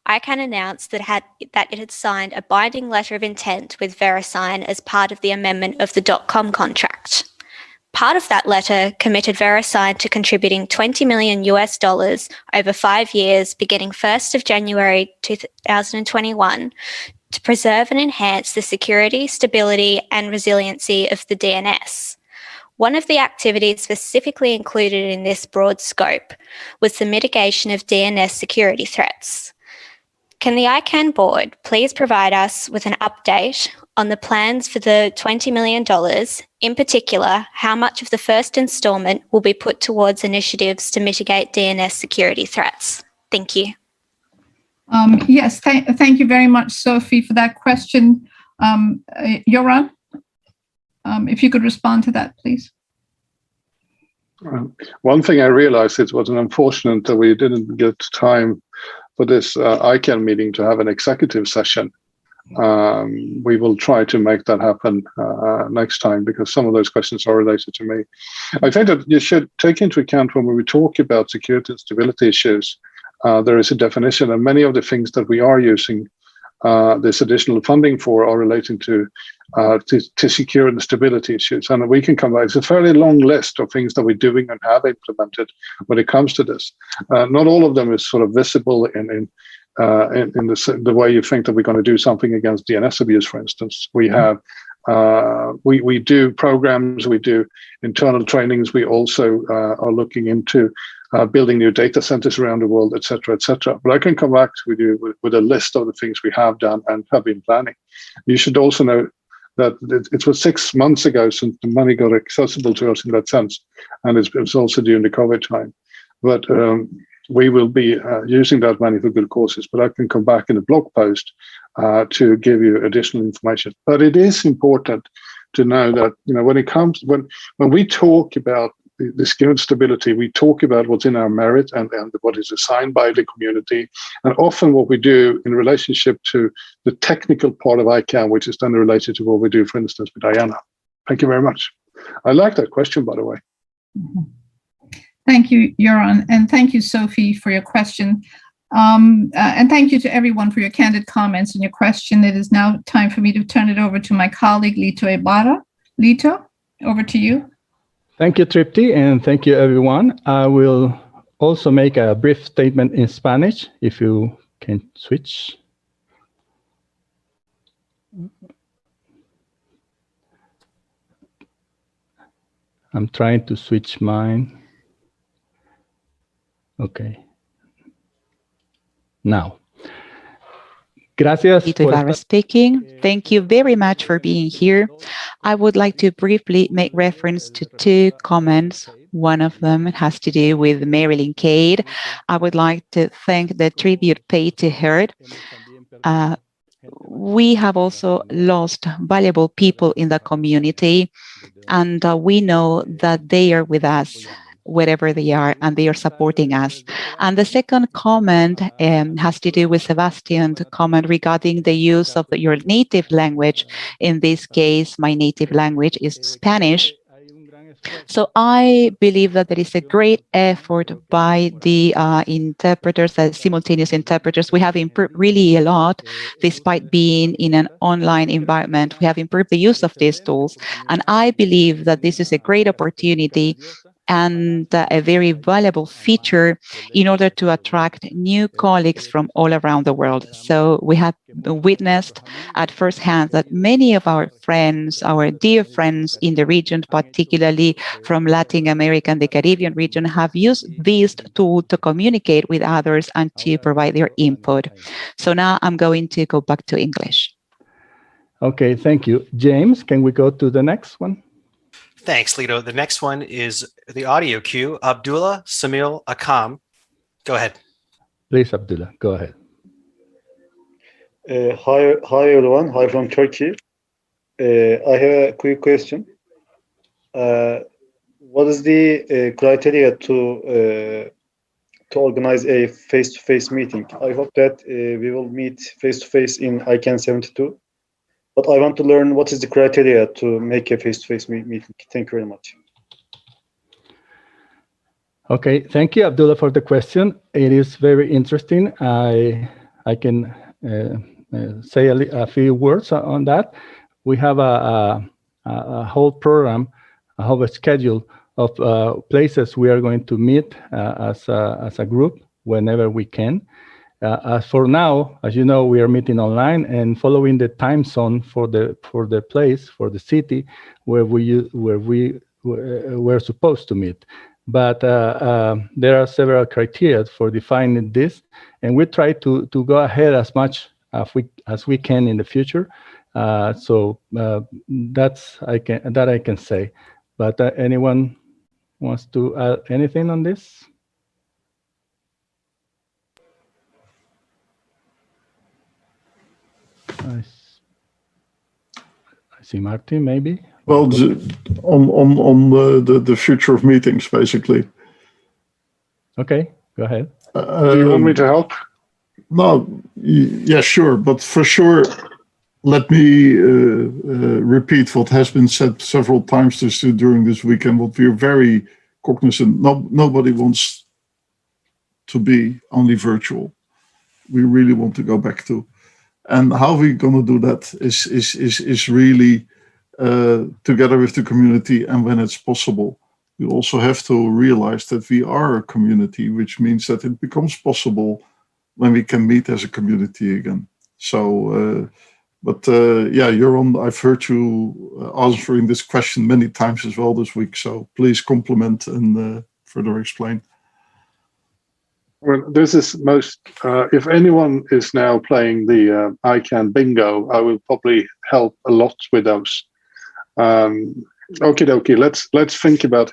ICANN announced that it had signed a binding letter of intent with VeriSign as part of the amendment of the .com contract. Part of that letter committed VeriSign to contributing $20 million over 5 years, beginning 1st of January 2021, to preserve and enhance the security, stability, and resiliency of the DNS. One of the activities specifically included in this broad scope was the mitigation of DNS security threats. Can the ICANN board please provide us with an update on the plans for the $20 million? In particular, how much of the first instalment will be put towards initiatives to mitigate DNS security threats? Thank you. Yes, thank you very much, Sophie, for that question. Joran, if you could respond to that, please. One thing I realized, it was unfortunate that we didn't get time for this ICANN meeting to have an executive session. We will try to make that happen next time, because some of those questions are related to me. I think that you should take into account when we talk about security and stability issues, there is a definition, and many of the things that we are using this additional funding for are relating to secure and stability issues. And we can come back. It's a fairly long list of things that we're doing and have implemented when it comes to this. Not all of them is sort of visible in the way you think that we're going to do something against DNS abuse, for instance. We have we do programs, we do internal trainings. We also are looking into building new data centers around the world, et cetera, et cetera. But I can come back with you with a list of the things we have done and have been planning. You should also know that it was 6 months ago since the money got accessible to us in that sense, and it was also during the COVID time. But we will be using that money for good causes. But I can come back in a blog post to give you additional information. But it is important to know that, you know, when it comes, when we talk about the security stability, we talk about what's in our merit and what is assigned by the community. And often what we do in relationship to the technical part of ICANN, which is then related to what we do, for instance, with Diana. Thank you very much. I like that question, by the way. Thank you, Joran, and thank you, Sophie, for your question. And thank you to everyone for your candid comments and your question. It is now time for me to turn it over to my colleague, Lito Ibarra. Lito, over to you. Thank you, Tripti, and thank you, everyone. I will also make a brief statement in Spanish, if you can switch. I'm trying to switch mine. Okay. Now. Gracias. Lito Ibarra speaking. Thank you very much for being here. I would like to briefly make reference to two comments. One of them has to do with Marilyn Cade. I would like to thank the tribute paid to her. We have also lost valuable people in the community, and we know that they are with us wherever they are, and they are supporting us. And the second comment has to do with Sebastian's comment regarding the use of your native language. In this case, my native language is Spanish. So I believe that there is a great effort by the interpreters, simultaneous interpreters. We have improved really a lot, despite being in an online environment. We have improved the use of these tools. And I believe that this is a great opportunity and a very valuable feature in order to attract new colleagues from all around the world. So we have witnessed at first hand that many of our friends, our dear friends in the region, particularly from Latin America and the Caribbean region, have used this tool to communicate with others and to provide their input. So now I'm going to go back to English. Okay, thank you. James, can we go to the next one? Thanks, Lito. The next one is the audio cue. Abdullah Samil Akam. Go ahead. Please, Abdullah, go ahead. Hi, everyone. Hi from Turkey. I have a quick question. What is the criteria to organize a face-to-face meeting? I hope that we will meet face-to-face in ICANN 72. But I want to learn what is the criteria to make a face-to-face meeting. Thank you very much. Okay, thank you, Abdullah, for the question. It is very interesting. I can say a few words on that. We have a whole program, a whole schedule of places we are going to meet as a group whenever we can. As for now, as you know, we are meeting online and following the time zone for the place, for the city where we were supposed to meet. but there are several criteria for defining this, and we try to go ahead as much as we can in the future. So that's I can say. But anyone wants to add anything on this? I see Martin, maybe. Well, on the future of meetings, basically. Okay, go ahead. Do you want me to help? No, yeah, sure. But for sure, let me repeat what has been said several times during this weekend, what we're very cognizant. Nobody wants to be only virtual. We really want to go back to. And how we're going to do that is really together with the community, and when it's possible. We also have to realize that we are a community, which means that it becomes possible when we can meet as a community again. So, yeah, Jeroen, I've heard you answering this question many times as well this week. So please compliment and further explain. Well, this is most, if anyone is now playing the ICANN bingo, I will probably help a lot with those. Okie dokie, let's think about,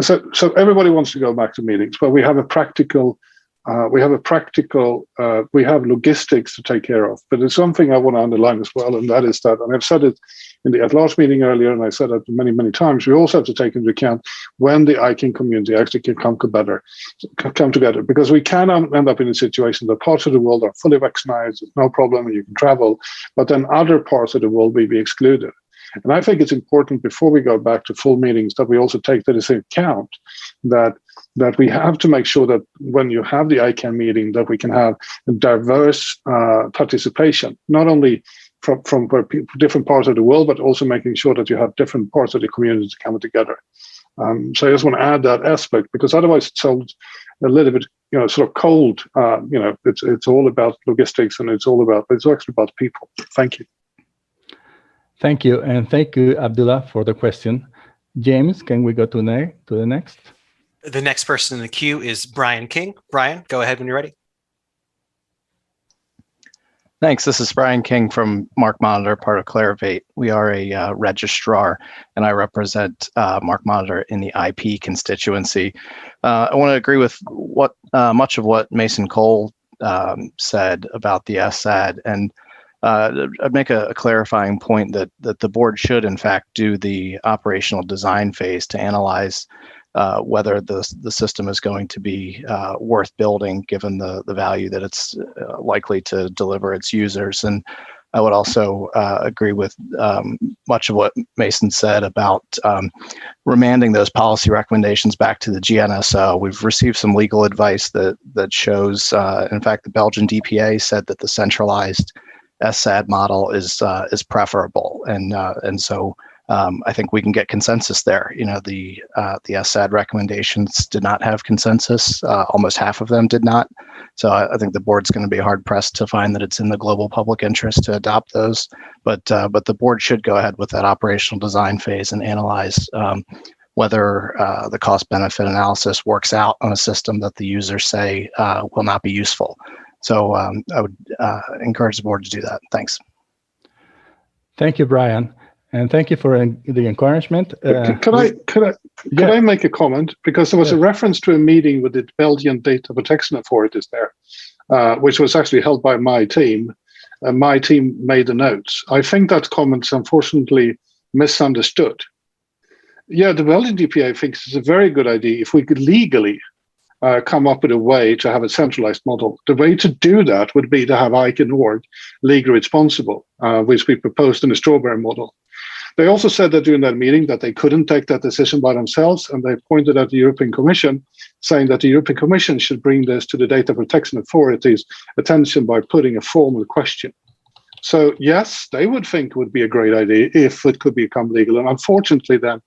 so everybody wants to go back to meetings, but we have logistics to take care of. But there's something I want to underline as well, and that is that, and I've said it in the last meeting earlier, and I said it many times, we also have to take into account when the ICANN community actually can come together, because we can end up in a situation that parts of the world are fully vaccinated, there's no problem, and you can travel, but then other parts of the world will be excluded. And I think it's important before we go back to full meetings that we also take that into account, that we have to make sure that when you have the ICANN meeting, that we can have diverse participation, not only from different parts of the world, but also making sure that you have different parts of the community coming together. So I just want to add that aspect, because otherwise it sounds a little bit, sort of cold. It's all about logistics, and it's actually about people. Thank you. Thank you, and thank you, Abdullah, for the question. James, can we go to the next? The next person in the queue is Brian King. Brian, go ahead when you're ready. Thanks. This is Brian King from Mark Monitor, part of Clarivate. We are a registrar, and I represent Mark Monitor in the IP constituency. I want to agree with much of what Mason Cole said about the SAD, and I'd make a clarifying point that the board should, in fact, do the operational design phase to analyze whether the system is going to be worth building, given the value that it's likely to deliver its users. And I would also agree with much of what Mason said about remanding those policy recommendations back to the GNSO. We've received some legal advice that shows, in fact, the Belgian DPA said that the centralized SAD model is preferable, and so I think we can get consensus there. The SAD recommendations did not have consensus; almost half of them did not. So I think the board's going to be hard pressed to find that it's in the global public interest to adopt those. But the board should go ahead with that operational design phase and analyze whether the cost benefit analysis works out on a system that the users say will not be useful. So I would encourage the board to do that. Thanks. Thank you, Brian, and thank you for the encouragement. Could I make a comment? Because there was a reference to a meeting with the Belgian data protection authorities there, which was actually held by my team. My team made the notes. I think that comment's unfortunately misunderstood. Yeah, the Belgian DPA thinks it's a very good idea if we could legally come up with a way to have a centralized model. The way to do that would be to have ICANN legally responsible, which we proposed in the Strawberry model. They also said that during that meeting that they couldn't take that decision by themselves, and they pointed at the European Commission, saying that the European Commission should bring this to the data protection authorities' attention by putting a formal question. So yes, they would think it would be a great idea if it could become legal, and unfortunately then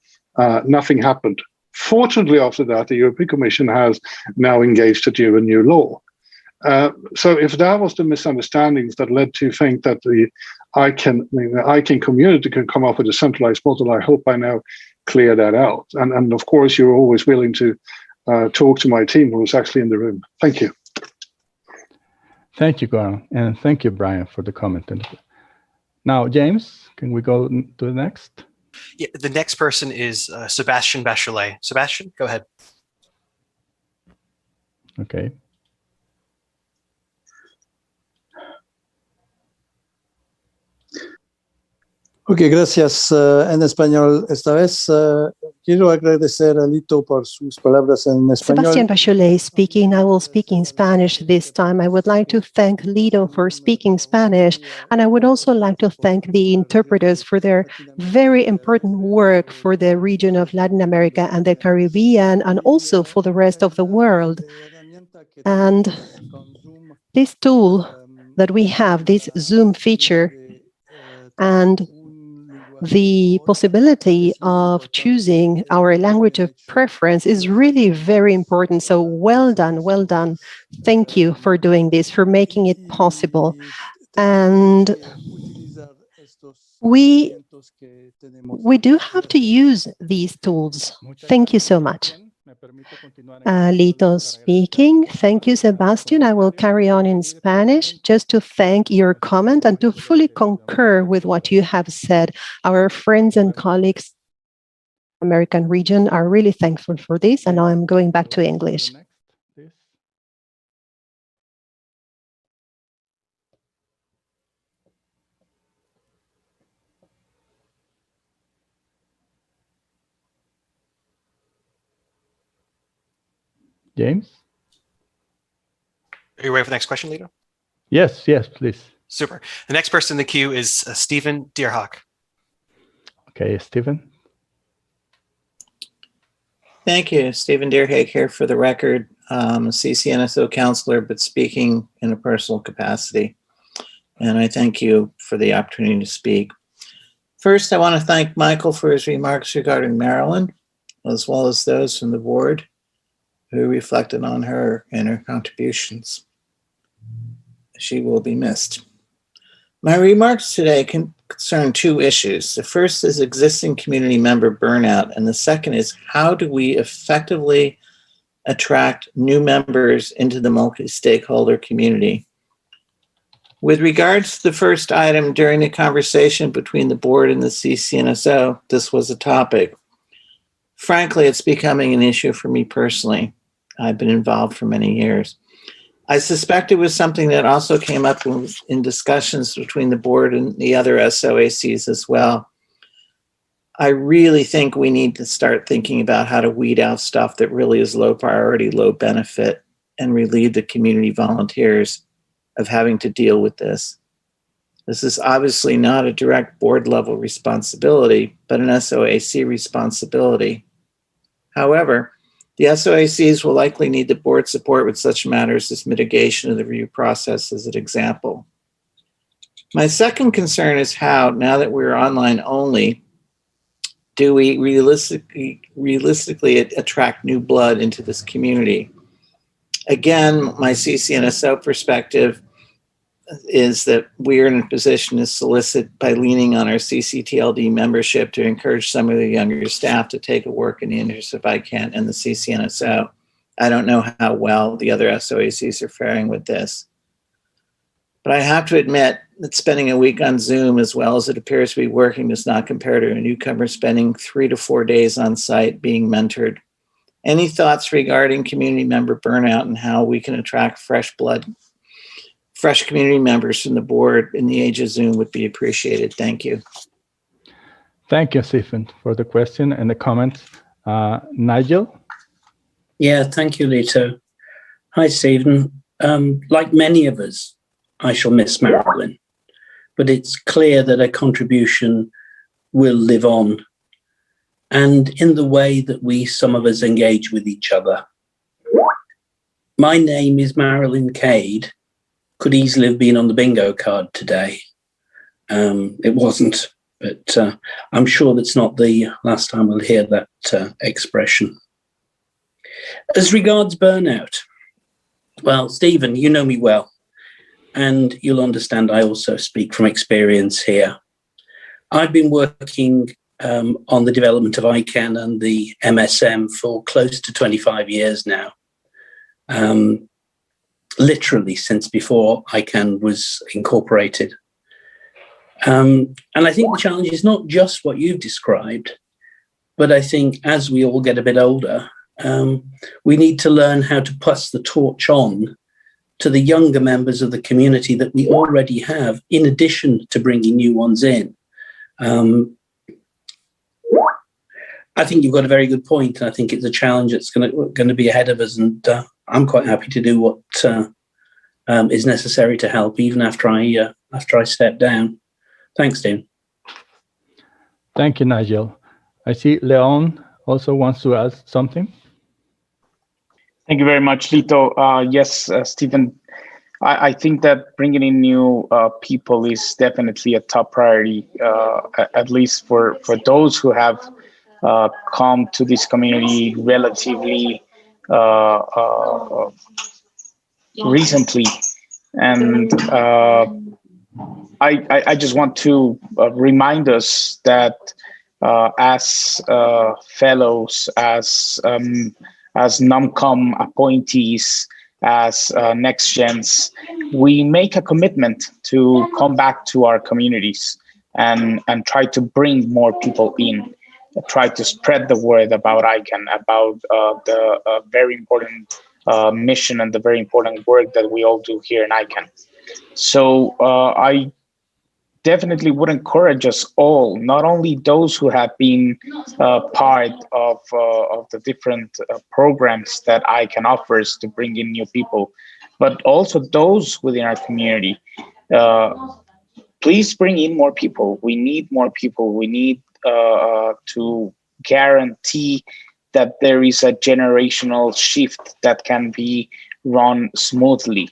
nothing happened. Fortunately, after that, the European Commission has now engaged to do a new law. So if that was the misunderstandings that led to think that the ICANN community can come up with a centralized model, I hope I now clear that out. And of course, you're always willing to talk to my team who is actually in the room. Thank you. Thank you, Goran, and thank you, Brian, for the comment. Now, James, can we go to the next? Yeah, the next person is Sebastian Bachelet. Sebastian, go ahead. Okay. Ok, gracias. En español esta vez. Quiero agradecer a Lito por sus palabras en español. Sebastian Bachelet speaking. I will speak in Spanish this time. I would like to thank Lito for speaking Spanish, and I would also like to thank the interpreters for their very important work for the region of Latin America and the Caribbean, and also for the rest of the world. And this tool that we have, this Zoom feature, and the possibility of choosing our language of preference is really very important. So well done, well done. Thank you for doing this, for making it possible. And we do have to use these tools. Thank you so much. Lito speaking. Thank you, Sebastian. I will carry on in Spanish just to thank your comment and to fully concur with what you have said. Our friends and colleagues in the American region are really thankful for this, and I'm going back to English. James? Are you ready for the next question, Lito? Yes, yes, please. Super. The next person in the queue is Stephen Deerhawk. Okay, Stephen. Thank you. Stephen Deerhawk here for the record. I'm a CCNSO counselor, but speaking in a personal capacity. And I thank you for the opportunity to speak. First, I want to thank Michael for his remarks regarding Marilyn, as well as those from the board who reflected on her and her contributions. She will be missed. My remarks today concern two issues. The first is existing community member burnout, and the second is how do we effectively attract new members into the multi-stakeholder community. With regards to the first item, during the conversation between the board and the CCNSO, this was a topic. Frankly, it's becoming an issue for me personally. I've been involved for many years. I suspect it was something that also came up in discussions between the board and the other SOACs as well. I really think we need to start thinking about how to weed out stuff that really is low priority, low benefit, and relieve the community volunteers of having to deal with this. This is obviously not a direct board level responsibility, but an SOAC responsibility. However, the SOACs will likely need the board support with such matters as mitigation of the review process as an example. My second concern is how, now that we're online only, do we realistically attract new blood into this community? Again, my CCNSO perspective is that we're in a position to solicit by leaning on our CCTLD membership to encourage some of the younger staff to take a work in the interest of ICANN and the CCNSO. I don't know how well the other SOACs are faring with this. But I have to admit that spending a week on Zoom, as well as it appears to be working, does not compare to a newcomer spending 3 to 4 days on site being mentored. Any thoughts regarding community member burnout and how we can attract fresh blood, fresh community members from the board in the age of Zoom would be appreciated. Thank you. Thank you, Stephen, for the question and the comment. Nigel? Yeah, thank you, Lito. Hi, Stephen. Like many of us, I shall miss Marilyn, but it's clear that her contribution will live on, and in the way that some of us engage with each other. My name is Marilyn Cade. Could easily have been on the bingo card today. It wasn't, but I'm sure that's not the last time we'll hear that expression. As regards burnout, well, Stephen, you know me well, and you'll understand I also speak from experience here. I've been working on the development of ICANN and the MSM for close to 25 years now. Literally since before ICANN was incorporated. And I think the challenge is not just what you've described, but I think as we all get a bit older, we need to learn how to pass the torch on to the younger members of the community that we already have, in addition to bringing new ones in. I think you've got a very good point, and I think it's a challenge that's going to be ahead of us, and I'm quite happy to do what is necessary to help, even after I step down. Thanks, Dean. Thank you, Nigel. I see Leon also wants to ask something. Thank you very much, Lito. Yes, Stephen, I think that bringing in new people is definitely a top priority, at least for those who have come to this community relatively recently. And I just want to remind us that as fellows, as NomCom appointees, as next gens, we make a commitment to come back to our communities and try to bring more people in, try to spread the word about ICANN, about the very important mission and the very important work that we all do here in ICANN. So I definitely would encourage us all, not only those who have been part of the different programs that ICANN offers to bring in new people, but also those within our community. Please bring in more people. We need more people. We need to guarantee that there is a generational shift that can be run smoothly.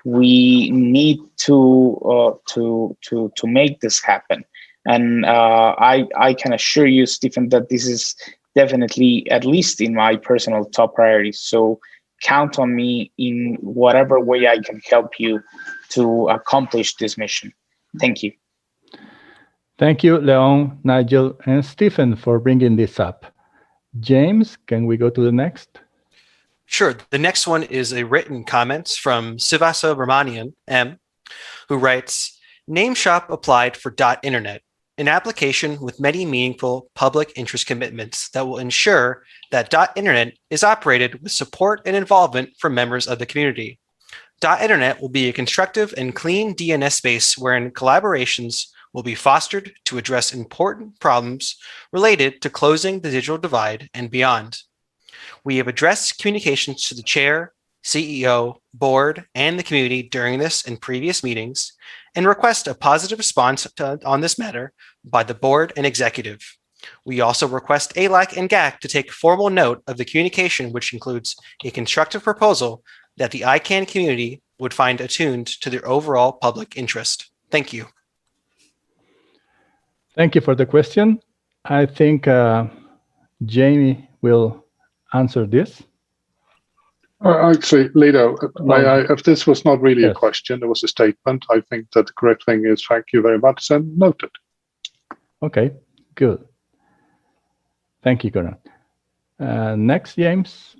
We need to make this happen, and I can assure you, Stephen, that this is definitely, at least in my personal top priorities. So count on me in whatever way I can help you to accomplish this mission. Thank you. Thank you, Leon, Nigel, and Stephen for bringing this up. James, can we go to the next? Sure. The next one is a written comment from Sivasa Ramanian M, who writes, Name Shop applied for .internet, an application with many meaningful public interest commitments that will ensure that .internet is operated with support and involvement from members of the community. .internet will be a constructive and clean DNS space wherein collaborations will be fostered to address important problems related to closing the digital divide and beyond. We have addressed communications to the chair, CEO, board, and the community during this and previous meetings, and request a positive response on this matter by the board and executive. We also request ALAC and GAC to take formal note of the communication, which includes a constructive proposal that the ICANN community would find attuned to their overall public interest. Thank you. Thank you for the question. I think Jamie will answer this. Actually, Lido, if this was not really a question, it was a statement, I think that the correct thing is thank you very much and noted. Okay, good. Thank you, Gordon. Next, James.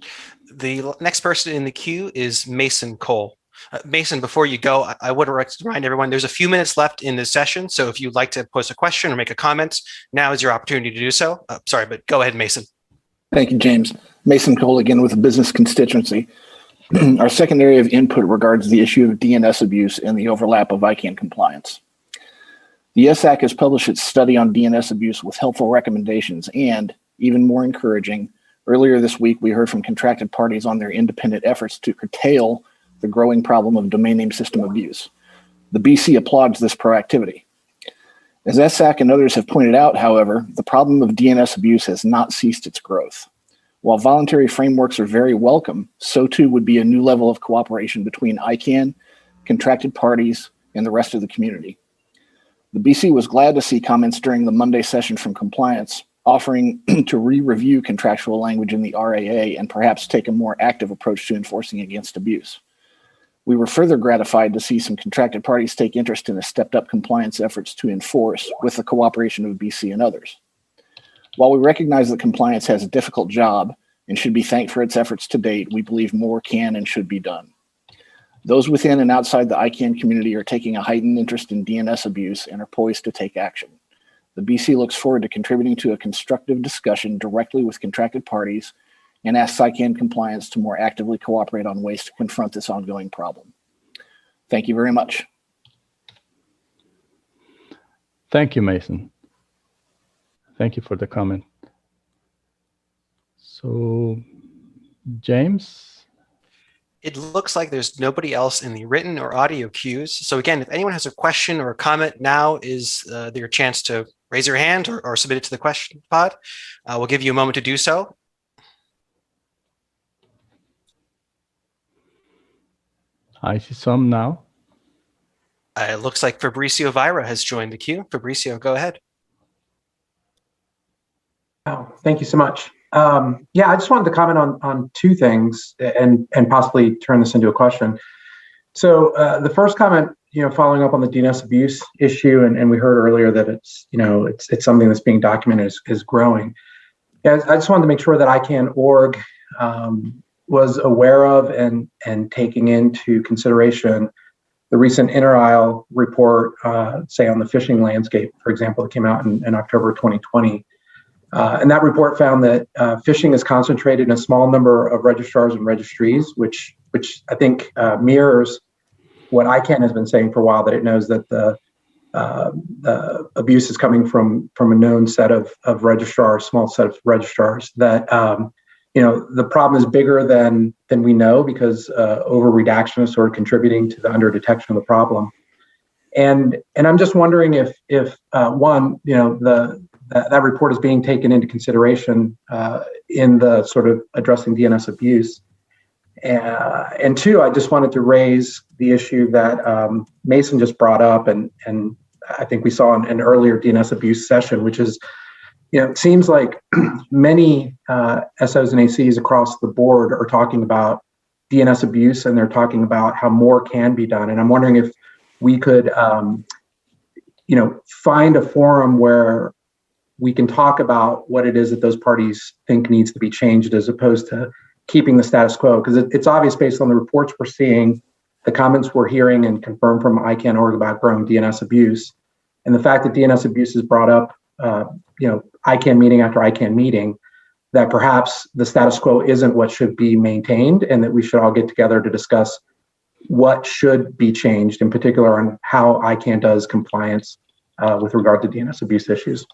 The next person in the queue is Mason Cole. Mason, before you go, I would like to remind everyone there's a few minutes left in this session. So if you'd like to post a question or make a comment, now is your opportunity to do so. Sorry, but go ahead, Mason. Thank you, James. Mason Cole again with the business constituency. Our second area of input regards the issue of DNS abuse and the overlap of ICANN compliance. The SAC has published its study on DNS abuse with helpful recommendations and, even more encouraging, earlier this week we heard from contracted parties on their independent efforts to curtail the growing problem of domain name system abuse. The BC applauds this proactivity. As SAC and others have pointed out, however, the problem of DNS abuse has not ceased its growth. While voluntary frameworks are very welcome, so too would be a new level of cooperation between ICANN, contracted parties, and the rest of the community. The BC was glad to see comments during the Monday session from compliance, offering to re-review contractual language in the RAA and perhaps take a more active approach to enforcing against abuse. We were further gratified to see some contracted parties take interest in the stepped up compliance efforts to enforce with the cooperation of BC and others. While we recognize that compliance has a difficult job and should be thanked for its efforts to date, we believe more can and should be done. Those within and outside the ICANN community are taking a heightened interest in DNS abuse and are poised to take action. The BC looks forward to contributing to a constructive discussion directly with contracted parties and asks ICANN compliance to more actively cooperate on ways to confront this ongoing problem. Thank you very much. Thank you, Mason. Thank you for the comment. So, James? It looks like there's nobody else in the written or audio queues. So again, if anyone has a question or a comment, now is your chance to raise your hand or submit it to the question pod. We'll give you a moment to do so. I see some now. It looks like Fabricio Vieira has joined the queue. Fabricio, go ahead. Oh, thank you so much. Yeah, I just wanted to comment on two things and possibly turn this into a question. So the first comment, following up on the DNS abuse issue, and we heard earlier that it's something that's being documented is growing. Yeah, I just wanted to make sure that ICANN.org was aware of and taking into consideration the recent inter aisle report, say on the phishing landscape, for example, that came out in October 2020. And that report found that phishing is concentrated in a small number of registrars and registries, which I think mirrors what ICANN has been saying for a while, that it knows that the abuse is coming from a known set of registrars, small set of registrars, that the problem is bigger than we know, because over redaction is sort of contributing to the under detection of the problem. And I'm just wondering if one, that report is being taken into consideration in the sort of addressing DNS abuse. And two, I just wanted to raise the issue that Mason just brought up, and I think we saw in an earlier DNS abuse session, which is, it seems like many SOs and ACs across the board are talking about DNS abuse, and they're talking about how more can be done. And I'm wondering if we could, find a forum where we can talk about what it is that those parties think needs to be changed, as opposed to keeping the status quo. Because it's obvious based on the reports we're seeing, the comments we're hearing and confirmed from ICANN.org about growing DNS abuse, and the fact that DNS abuse is brought up, ICANN meeting after ICANN meeting, that perhaps the status quo isn't what should be maintained, and that we should all get together to discuss what should be changed, in particular on how ICANN does compliance with regard to DNS abuse issues.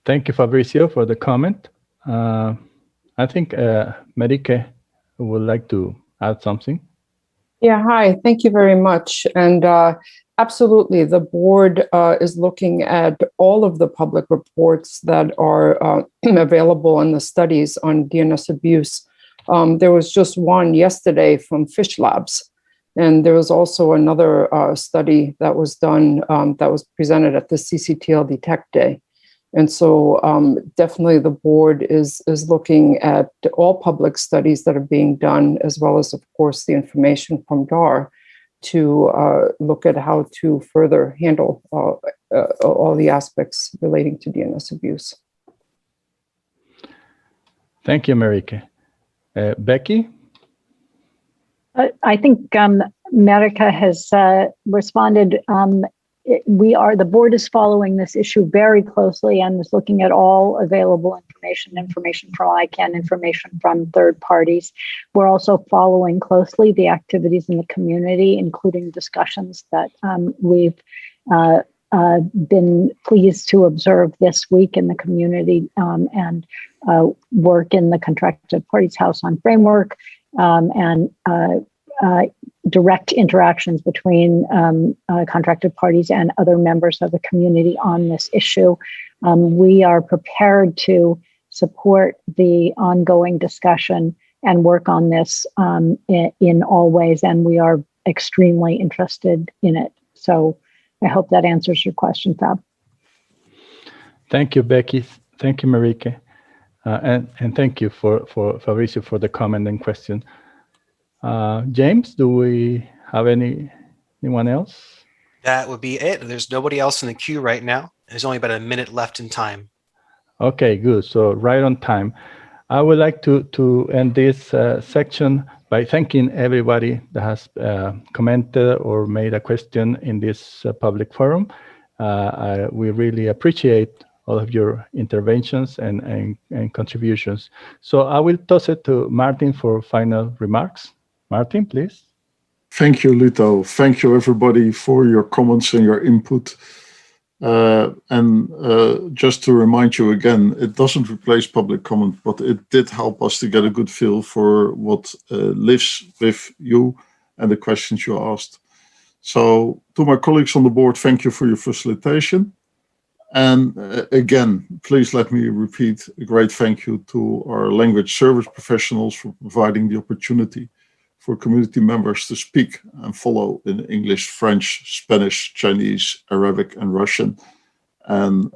Thank you, Fabricio, for the comment. I think Marike would like to add something. Yeah, hi, thank you very much. And absolutely, the board is looking at all of the public reports that are available in the studies on DNS abuse. There was just one yesterday from Fish Labs, and there was also another study that was done that was presented at the CCTL Detect Day. And so definitely the board is looking at all public studies that are being done, as well as, of course, the information from DAR, to look at how to further handle all the aspects relating to DNS abuse. Thank you, Marike. Becky? I think Marike has responded. The board is following this issue very closely and is looking at all available information from ICANN, information from third parties. We're also following closely the activities in the community, including discussions that we've been pleased to observe this week in the community, and work in the Contracted Parties House on Framework, and direct interactions between contracted parties and other members of the community on this issue. We are prepared to support the ongoing discussion and work on this in all ways, and we are extremely interested in it. So I hope that answers your question, Fab. Thank you, Becky. Thank you, Marike. And thank you for Fabricio for the comment and question. James, do we have anyone else? That would be it. There's nobody else in the queue right now. There's only about a minute left in time. Okay, good. So right on time. I would like to end this section by thanking everybody that has commented or made a question in this public forum. We really appreciate all of your interventions and contributions. So I will toss it to Martin for final remarks. Martin, please. Thank you, Lito. Thank you, everybody, for your comments and your input. Just to remind you again, it doesn't replace public comment, but it did help us to get a good feel for what lives with you and the questions you asked. So to my colleagues on the board, thank you for your facilitation. And again, please let me repeat a great thank you to our language service professionals for providing the opportunity for community members to speak and follow in English, French, Spanish, Chinese, Arabic, and Russian. And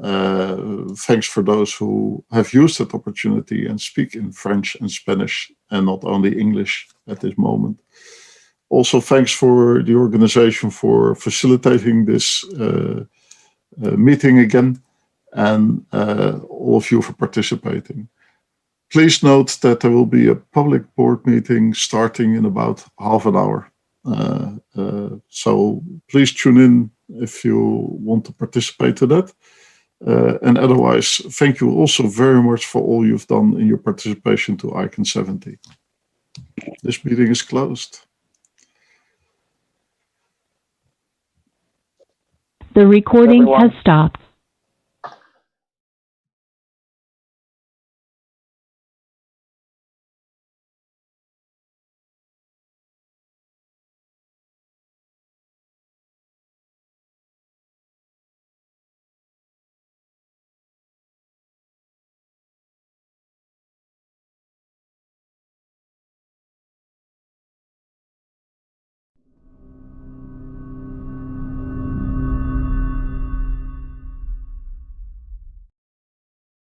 thanks for those who have used that opportunity and speak in French and Spanish and not only English at this moment. Also, thanks for the organization for facilitating this meeting again, and all of you for participating. Please note that there will be a public board meeting starting in about half an hour. So please tune in if you want to participate to that. And otherwise, thank you also very much for all you've done in your participation to ICANN 70. This meeting is closed. The recording has stopped.